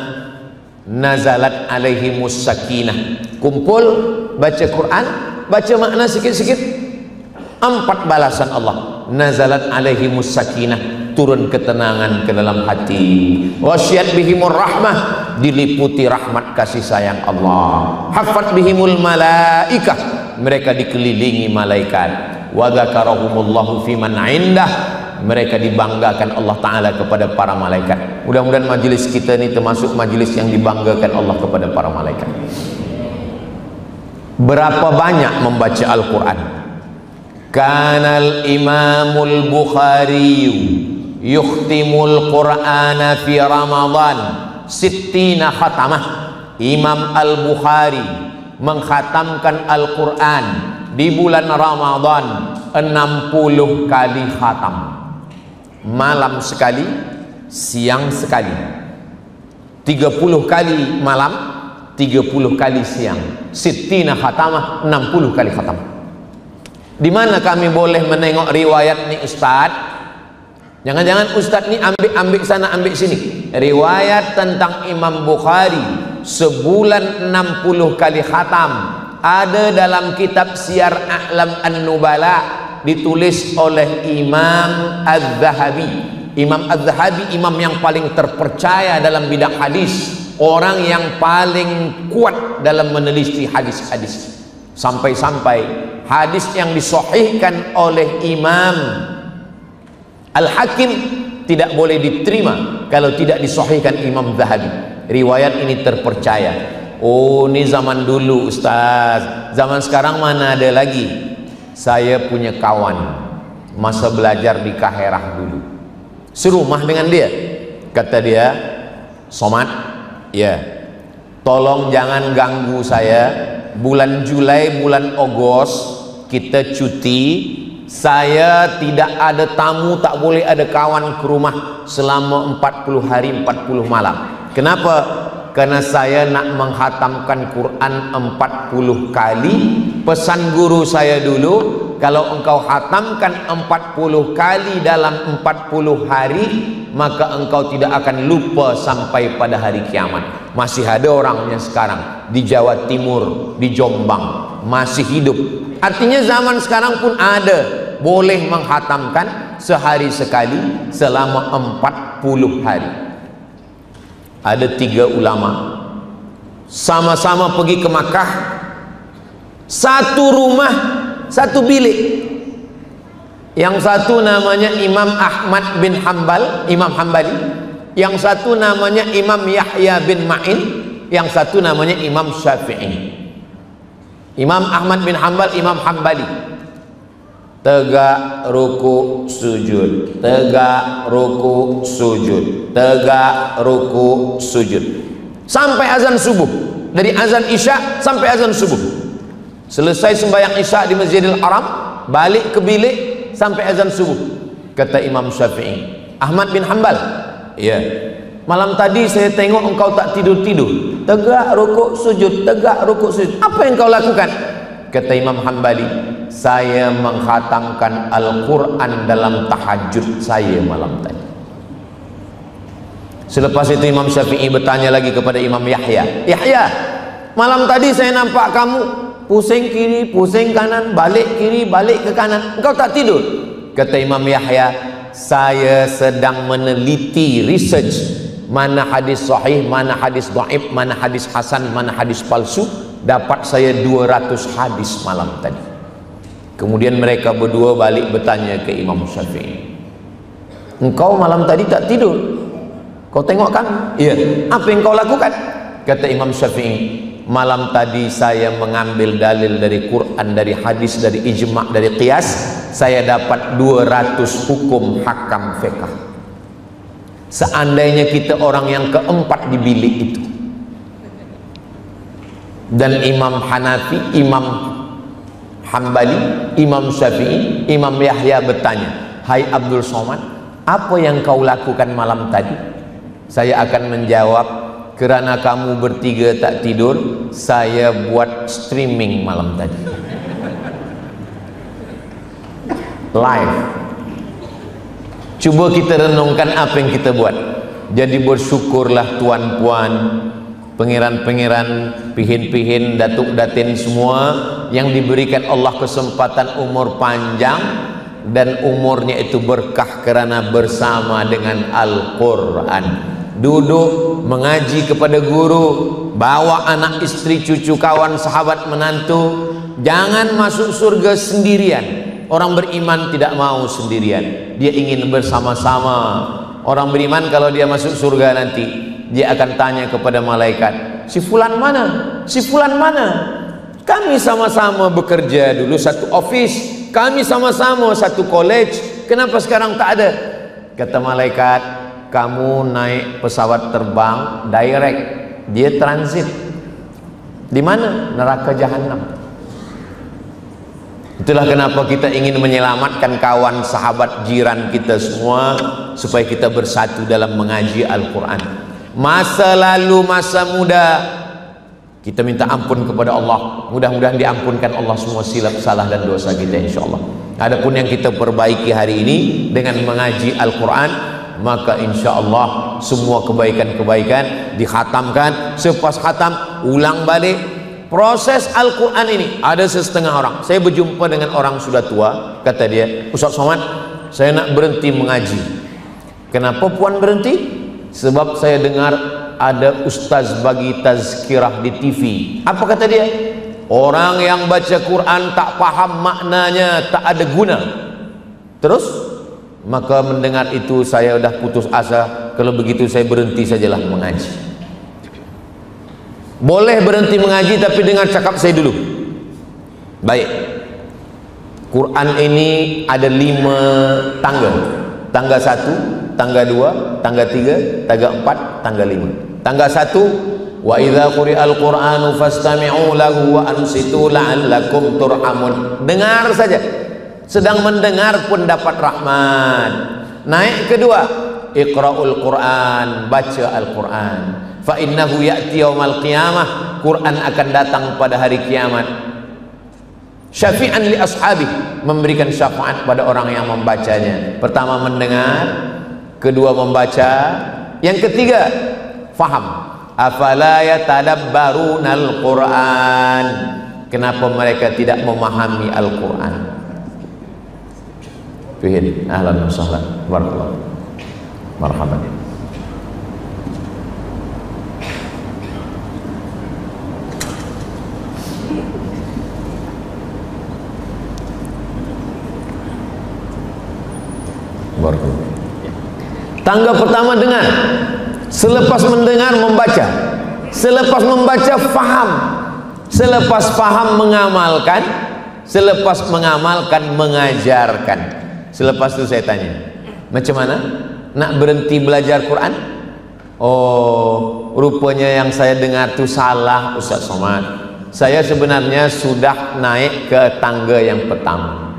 [SPEAKER 1] Nazalat alaihimus sakinah, kumpul baca Quran, baca makna sikit-sikit, 4 balasan Allah. Nazalat alaihimus sakinah, turun ketenangan ke dalam hati. Wasyat bihimur rahmah, diliputi rahmat kasih sayang Allah. Hafat bihimul malaikah, mereka dikelilingi malaikat. Wa dzakarahumullahu fiman indah, mereka dibanggakan Allah Ta'ala kepada para malaikat. Mudah-mudahan majelis kita ini termasuk majelis yang dibanggakan Allah kepada para malaikat. Berapa banyak membaca Al-Quran? Kanal Imamul Bukhari yukhtimul Qur'ana fi Ramadan sittina khatamah. Imam Al-Bukhari mengkhatamkan Al-Quran di bulan Ramadan 60 kali khatam. Malam sekali, siang sekali. 30 kali malam, 30 kali siang. Sittina khatamah, 60 kali khatam. Di mana kami boleh menengok riwayat ni Ustaz? Jangan-jangan Ustaz ni ambil sana ambil sini. Riwayat tentang Imam Bukhari sebulan 60 kali khatam ada dalam kitab Siyar A'lam An-Nubala, ditulis oleh Imam Az-Zahabi. Imam Az-Zahabi imam yang paling terpercaya dalam bidang hadis, orang yang paling kuat dalam meneliti hadis-hadis. Sampai-sampai hadis yang disahihkan oleh Imam Al-Hakim tidak boleh diterima kalau tidak disahihkan Imam Zahabi. Riwayat ini terpercaya. Oh, ini zaman dulu Ustaz, zaman sekarang mana ada lagi. Saya punya kawan masa belajar di Kaherah dulu, serumah dengan dia. Kata dia, Somad, ya, tolong jangan ganggu saya. Bulan Julai, bulan Agustus kita cuti. Saya tidak ada tamu, tak boleh ada kawan ke rumah selama 40 hari 40 malam. Kenapa? Karena saya nak menghatamkan Quran 40 kali. Pesan guru saya dulu, kalau engkau hatamkan 40 kali dalam 40 hari, maka engkau tidak akan lupa sampai pada hari kiamat. Masih ada orangnya sekarang di Jawa Timur, di Jombang, masih hidup. Artinya zaman sekarang pun ada, boleh menghatamkan sehari sekali selama 40 hari. Ada 3 ulama sama-sama pergi ke Makkah, satu rumah, satu bilik. Yang satu namanya Imam Ahmad bin Hanbal, Imam Hanbali. Yang satu namanya Imam Yahya bin Ma'in. Yang satu namanya Imam Syafi'i. Imam Ahmad bin Hanbal, Imam Hanbali. Tegak, ruku, sujud. Tegak, ruku, sujud. Tegak, ruku, sujud. Sampai azan subuh. Dari azan Isya sampai azan subuh. Selesai sembahyang Isya di Masjidil Haram, balik ke bilik sampai azan subuh. Kata Imam Syafi'i, Ahmad bin Hanbal, ya, malam tadi saya tengok engkau tak tidur-tidur. Tegak, rukuk, sujud. Tegak, rukuk, sujud. Apa yang kau lakukan? Kata Imam Hanbali, saya menghatamkan Al-Quran dalam tahajud saya malam tadi. Selepas itu Imam Syafi'i bertanya lagi kepada Imam Yahya, Yahya, malam tadi saya nampak kamu pusing kiri, pusing kanan, balik kiri, balik ke kanan. Engkau tak tidur? Kata Imam Yahya, saya sedang meneliti, research mana hadis sahih, mana hadis dhaif, mana hadis hasan, mana hadis palsu. Dapat saya 200 hadis malam tadi. Kemudian mereka berdua balik bertanya ke Imam Syafi'i, engkau malam tadi tak tidur? Kau tengok kan? Iya. Apa yang kau lakukan? Kata Imam Syafi'i, malam tadi saya mengambil dalil dari Quran, dari hadis, dari ijma', dari qiyas. Saya dapat 200 hukum hakam fiqh. Seandainya kita orang yang keempat di bilik itu, dan Imam Hanafi, Imam Hambali, Imam Syafi'i, Imam Yahya bertanya, hai Abdul Somad, apa yang kau lakukan malam tadi? Saya akan menjawab, kerana kamu bertiga tak tidur, saya buat streaming malam tadi. Live. Cuba kita renungkan apa yang kita buat. Jadi bersyukurlah tuan-puan, pengiran-pengiran, pihin-pihin, datuk-datin semua yang diberikan Allah kesempatan umur panjang, dan umurnya itu berkah kerana bersama dengan Al-Quran. Duduk mengaji kepada guru, bawa anak istri, cucu, kawan, sahabat, menantu. Jangan masuk surga sendirian. Orang beriman tidak mau sendirian, dia ingin bersama-sama. Orang beriman kalau dia masuk surga nanti, dia akan tanya kepada malaikat, si fulan mana? Si fulan mana? Kami sama-sama bekerja dulu satu office, kami sama-sama satu college, kenapa sekarang tak ada? Kata malaikat, kamu naik pesawat terbang direct, dia transit. Di mana? Neraka jahanam. Itulah kenapa kita ingin menyelamatkan kawan, sahabat, jiran kita semua, supaya kita bersatu dalam mengaji Al-Quran. Masa lalu, masa muda, kita minta ampun kepada Allah. Mudah-mudahan diampunkan Allah semua silap, salah dan dosa kita, insyaAllah. Adapun yang kita perbaiki hari ini dengan mengaji Al-Quran, maka insyaAllah semua kebaikan-kebaikan dikhatamkan. Selepas khatam, ulang balik. Proses Al-Quran ini, ada setengah orang. Saya berjumpa dengan orang sudah tua. Kata dia, Ustaz Somad, saya nak berhenti mengaji. Kenapa puan berhenti? Sebab saya dengar ada ustaz bagi tazkirah di TV. Apa kata dia? Orang yang baca Quran tak paham maknanya, tak ada guna. Terus, maka mendengar itu saya dah putus asa. Kalau begitu saya berhenti sajalah mengaji. Boleh berhenti mengaji, tapi dengar cakap saya dulu. Baik, Quran ini ada 5 tangga. Tangga 1, tangga 2, tangga 3, tangga 4, tangga 5. Tangga 1, wa idza quri'al qur'anu fastami'u lahu wa ansitu la'allakum turhamun. Dengar saja, sedang mendengar pun dapat rahmat. Naik kedua, iqra'ul Qur'an, baca Al-Quran. Fa innahu ya'ti yaumal qiyamah, Quran akan datang pada hari kiamat. Syafi'an li ashabi, memberikan syafaat pada orang yang membacanya. Pertama mendengar, kedua membaca, yang ketiga faham. Afala yatadabbarunal Qur'an, kenapa mereka tidak memahami Al-Quran? Fihin, ahlan wa sahlan, barakallahu, marhaban. Tangga pertama dengar, selepas mendengar membaca, selepas membaca faham, selepas faham mengamalkan, selepas mengamalkan mengajarkan. Selepas itu saya tanya, macam mana nak berhenti belajar Quran? Oh, rupanya yang saya dengar itu salah, Ustaz Somad. Saya sebenarnya sudah naik ke tangga yang pertama.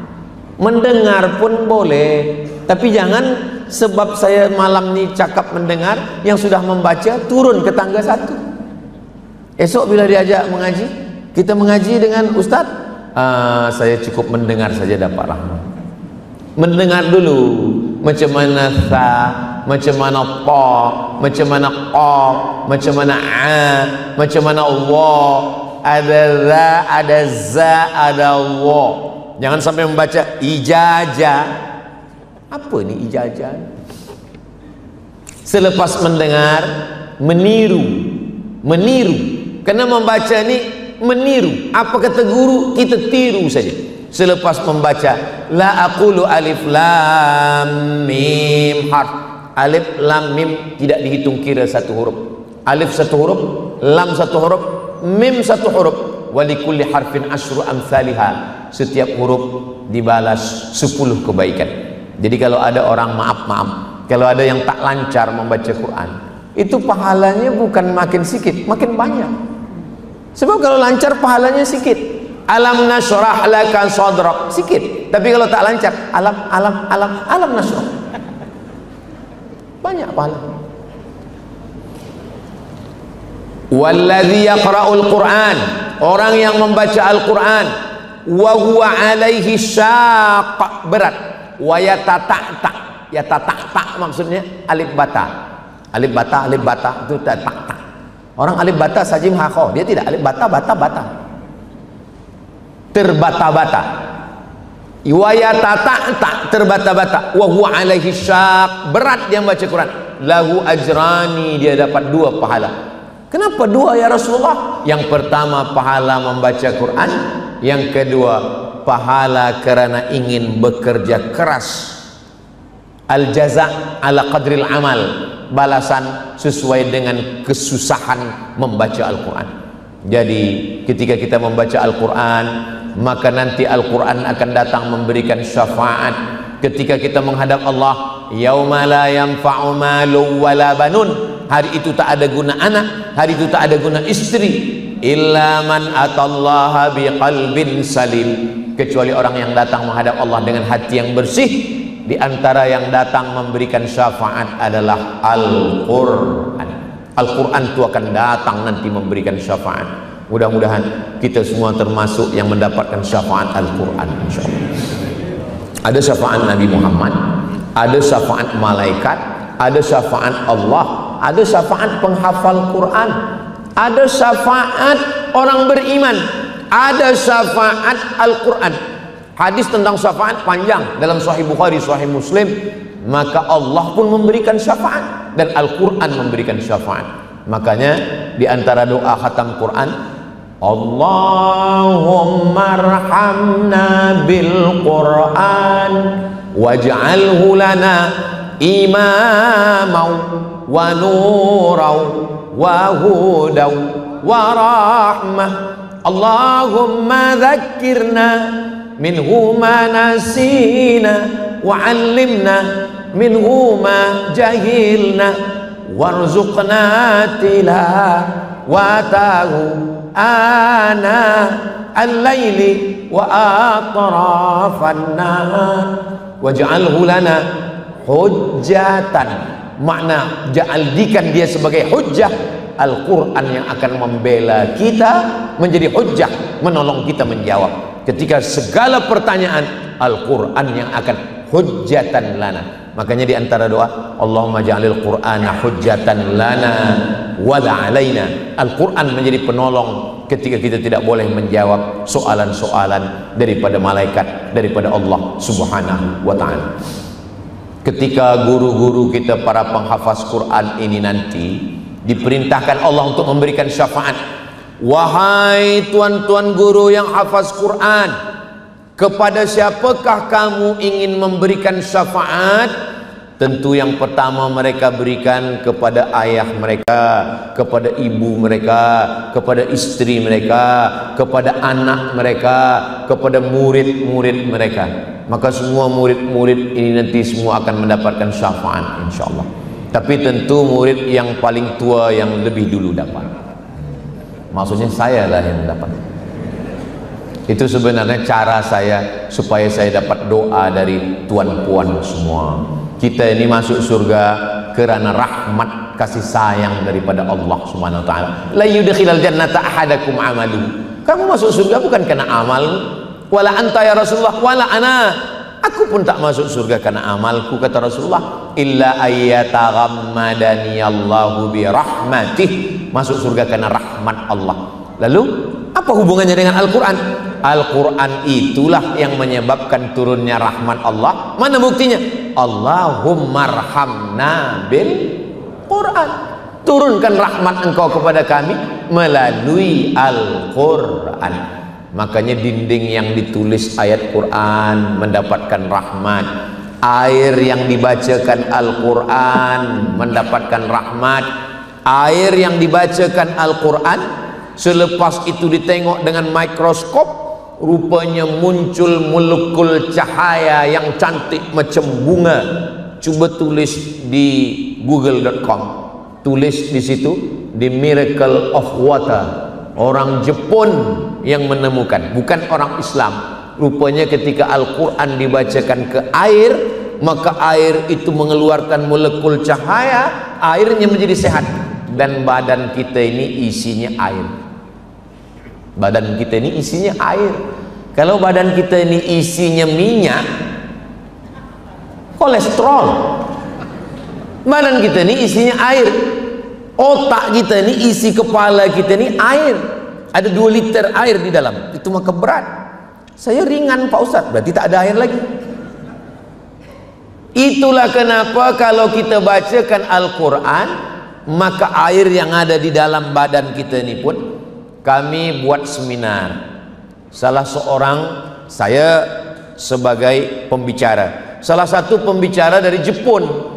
[SPEAKER 1] Mendengar pun boleh, tapi jangan sebab saya malam ni cakap mendengar, yang sudah membaca turun ke tangga 1. Esok bila diajak mengaji, kita mengaji dengan Ustaz, saya cukup mendengar saja dapat rahmat. Mendengar dulu macam mana tha, macam mana ta, macam mana qaf, macam mana a, macam mana Allah, ada za, ada za, ada wa. Jangan sampai membaca ijazah. Apa ni ijazah? Selepas mendengar, meniru. Karena membaca ni meniru. Apa kata guru, kita tiru saja. Selepas membaca, la aqulu alif lam mim harf. Alif lam mim tidak dihitung kira satu huruf. Alif satu huruf, lam satu huruf, mim satu huruf. Walikulli harfin asyru amsalihah. Setiap huruf dibalas 10 kebaikan. Jadi kalau ada orang maaf, kalau ada yang tak lancar membaca Quran, itu pahalanya bukan makin sedikit, makin banyak. Sebab kalau lancar pahalanya sedikit. Alam nashrah laka sadrak, sedikit. Tapi kalau tak lancar, alam nashrah, banyak pahala. Walladzi yaqra'ul Qur'an, orang yang membaca Al-Quran, wa huwa alaihi syaq, berat. Wa yatata'ta, yatata'ta maksudnya alif bata. Alif bata itu ta'. Orang alif bata sajim hakho, dia tidak alif bata. Terbata-bata. Wa yatata'ta, terbata-bata. Wa huwa alaihi syaq, berat dia membaca Quran. Lahu ajrani, dia dapat 2 pahala. Kenapa 2 ya Rasulullah? Yang pertama pahala membaca Quran, yang kedua pahala kerana ingin bekerja keras. Al-jaza' ala qadril amal, balasan sesuai dengan kesusahan membaca Al-Quran. Jadi ketika kita membaca Al-Quran, maka nanti Al-Quran akan datang memberikan syafaat ketika kita menghadap Allah. Yauma la yanfa'u malu wala banun, hari itu tak ada guna anak, hari itu tak ada guna istri, illa man atallaha biqalbin salim, kecuali orang yang datang menghadap Allah dengan hati yang bersih. Di antara yang datang memberikan syafaat adalah Al-Quran. Al-Quran itu akan datang nanti memberikan syafaat. Mudah-mudahan kita semua termasuk yang mendapatkan syafaat Al-Quran, insyaallah. Ada syafaat Nabi Muhammad, ada syafaat malaikat, ada syafaat Allah, ada syafaat penghafal Quran, ada syafaat orang beriman, ada syafaat Al-Quran. Hadis tentang syafaat panjang dalam Sahih Bukhari, Sahih Muslim. Maka Allah pun memberikan syafaat dan Al-Quran memberikan syafaat. Makanya di antara doa khatam Quran, Allahumma arhamna bil Quran waj'alhu lana imaman wa nuran wa hudan wa rahmah. Allahumma dhakkirna minhu ma nasina wa 'allimna minhu ma jahilna warzuqna tilawatahu ana al-laili wa atrafan nahar waj'alhu lana hujjatan. Makna jadikan dia sebagai hujjah, Al-Quran yang akan membela kita, menjadi hujjah, menolong kita menjawab ketika segala pertanyaan. Al-Quran yang akan hujjatan lana. Makanya di antara doa, Allahumma ja'alil Qur'ana hujjatan lana wala alaina. Al-Quran menjadi penolong ketika kita tidak boleh menjawab soalan-soalan daripada malaikat, daripada Allah subhanahu wa ta'ala. Ketika guru-guru kita para penghafaz Quran ini nanti diperintahkan Allah untuk memberikan syafaat. Wahai tuan-tuan guru yang hafaz Quran, kepada siapakah kamu ingin memberikan syafaat? Tentu yang pertama mereka berikan kepada ayah mereka, kepada ibu mereka, kepada istri mereka, kepada anak mereka, kepada murid-murid mereka. Maka semua murid-murid ini nanti semua akan mendapatkan syafaat, insyaallah. Tapi tentu murid yang paling tua yang lebih dulu dapat. Maksudnya saya lah yang dapat. Itu sebenarnya cara saya supaya saya dapat doa dari tuan-puan semua. Kita ini masuk surga kerana rahmat kasih sayang daripada Allah Subhanahu wa taala. La yudkhilal jannata ahadakum amalu. Kamu masuk surga bukan karena amal. Wala anta ya Rasulullah wala ana. Aku pun tak masuk surga karena amalku, kata Rasulullah. Illa ayyataghammadani Allahu bi rahmatih. Masuk surga karena rahmat Allah. Lalu apa hubungannya dengan Al-Quran? Al-Quran itulah yang menyebabkan turunnya rahmat Allah. Mana buktinya? Allahumma arhamna bil Quran. Turunkan rahmat engkau kepada kami melalui Al-Quran. Makanya dinding yang ditulis ayat Quran mendapatkan rahmat, air yang dibacakan Al-Quran mendapatkan rahmat, air yang dibacakan Al-Quran selepas itu ditengok dengan mikroskop, rupanya muncul molekul cahaya yang cantik macam bunga. Coba tulis di google.com, tulis di situ The Miracle of Water. Orang Jepun yang menemukan, bukan orang Islam. Rupanya ketika Al-Quran dibacakan ke air, maka air itu mengeluarkan molekul cahaya, airnya menjadi sehat. Dan badan kita ini isinya air. Badan kita ini isinya air. Kalau badan kita ini isinya minyak, kolesterol. Badan kita ini isinya air. Otak kita ini, isi kepala kita ini air. Ada 2 liter air di dalam. Itu maka berat. Saya ringan Pak Ustadz, berarti tak ada air lagi. Itulah kenapa kalau kita bacakan Al-Quran, maka air yang ada di dalam badan kita ini pun, kami buat seminar. Salah seorang, saya sebagai pembicara, salah satu pembicara dari Jepun.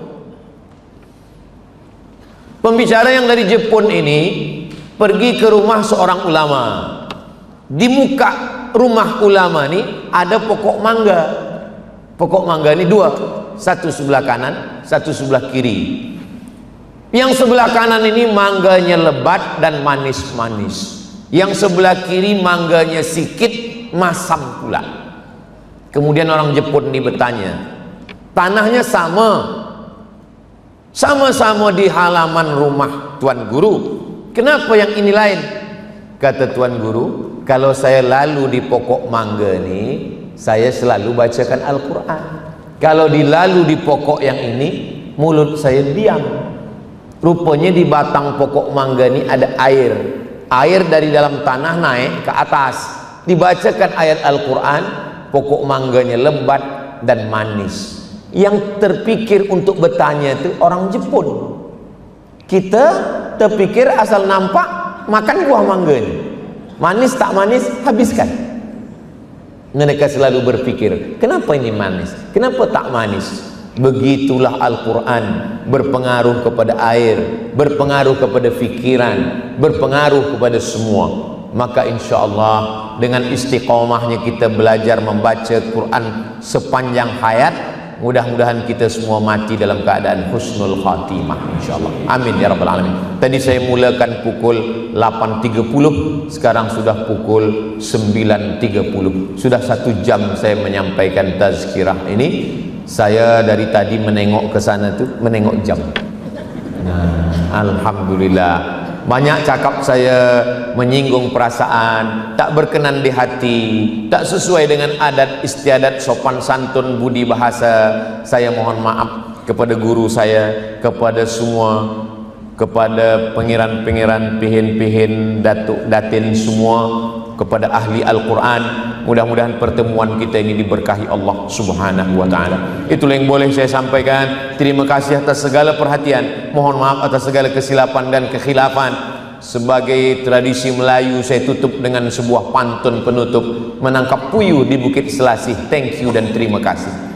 [SPEAKER 1] Pembicara yang dari Jepun ini pergi ke rumah seorang ulama. Di muka rumah ulama ni ada pokok mangga. Pokok mangga ni dua, satu sebelah kanan, satu sebelah kiri. Yang sebelah kanan ini mangganya lebat dan manis-manis. Yang sebelah kiri mangganya sikit, masam pula. Kemudian orang Jepun ini bertanya, tanahnya sama-sama di halaman rumah Tuan Guru, kenapa yang ini lain? Kata Tuan Guru, kalau saya lalu di pokok mangga ni, saya selalu bacakan Al-Quran. Kalau dilalu di pokok yang ini, mulut saya diam. Rupanya di batang pokok mangga ini ada air. Air dari dalam tanah naik ke atas. Dibacakan ayat Al-Quran, pokok mangganya lebat dan manis. Yang terpikir untuk bertanya itu orang Jepun. Kita terpikir asal nampak makan buah mangga ini. Manis tak manis, habiskan. Mereka selalu berpikir, kenapa ini manis? Kenapa tak manis? Begitulah Al-Quran berpengaruh kepada air, berpengaruh kepada fikiran, berpengaruh kepada semua. Maka insya Allah dengan istiqomahnya kita belajar membaca Quran sepanjang hayat, mudah-mudahan kita semua mati dalam keadaan husnul khatimah insyaallah. Amin ya rabbal alamin. Tadi saya mulakan pukul 8.30, sekarang sudah pukul 9.30. Sudah 1 jam saya menyampaikan tazkirah ini. Saya dari tadi menengok ke sana tuh, menengok jam. Nah, alhamdulillah. Banyak cakap saya menyinggung perasaan, tak berkenan di hati, tak sesuai dengan adat istiadat sopan santun budi bahasa. Saya mohon maaf kepada guru saya, kepada semua, kepada pengiran-pengiran, pihin-pihin, datuk datin semua, kepada ahli Al-Quran. Mudah-mudahan pertemuan kita ini diberkahi Allah Subhanahu wa ta'ala. Itulah yang boleh saya sampaikan. Terima kasih atas segala perhatian. Mohon maaf atas segala kesilapan dan kekhilafan. Sebagai tradisi Melayu, saya tutup dengan sebuah pantun penutup, menangkap puyuh di Bukit Selasih. Thank you dan terima kasih.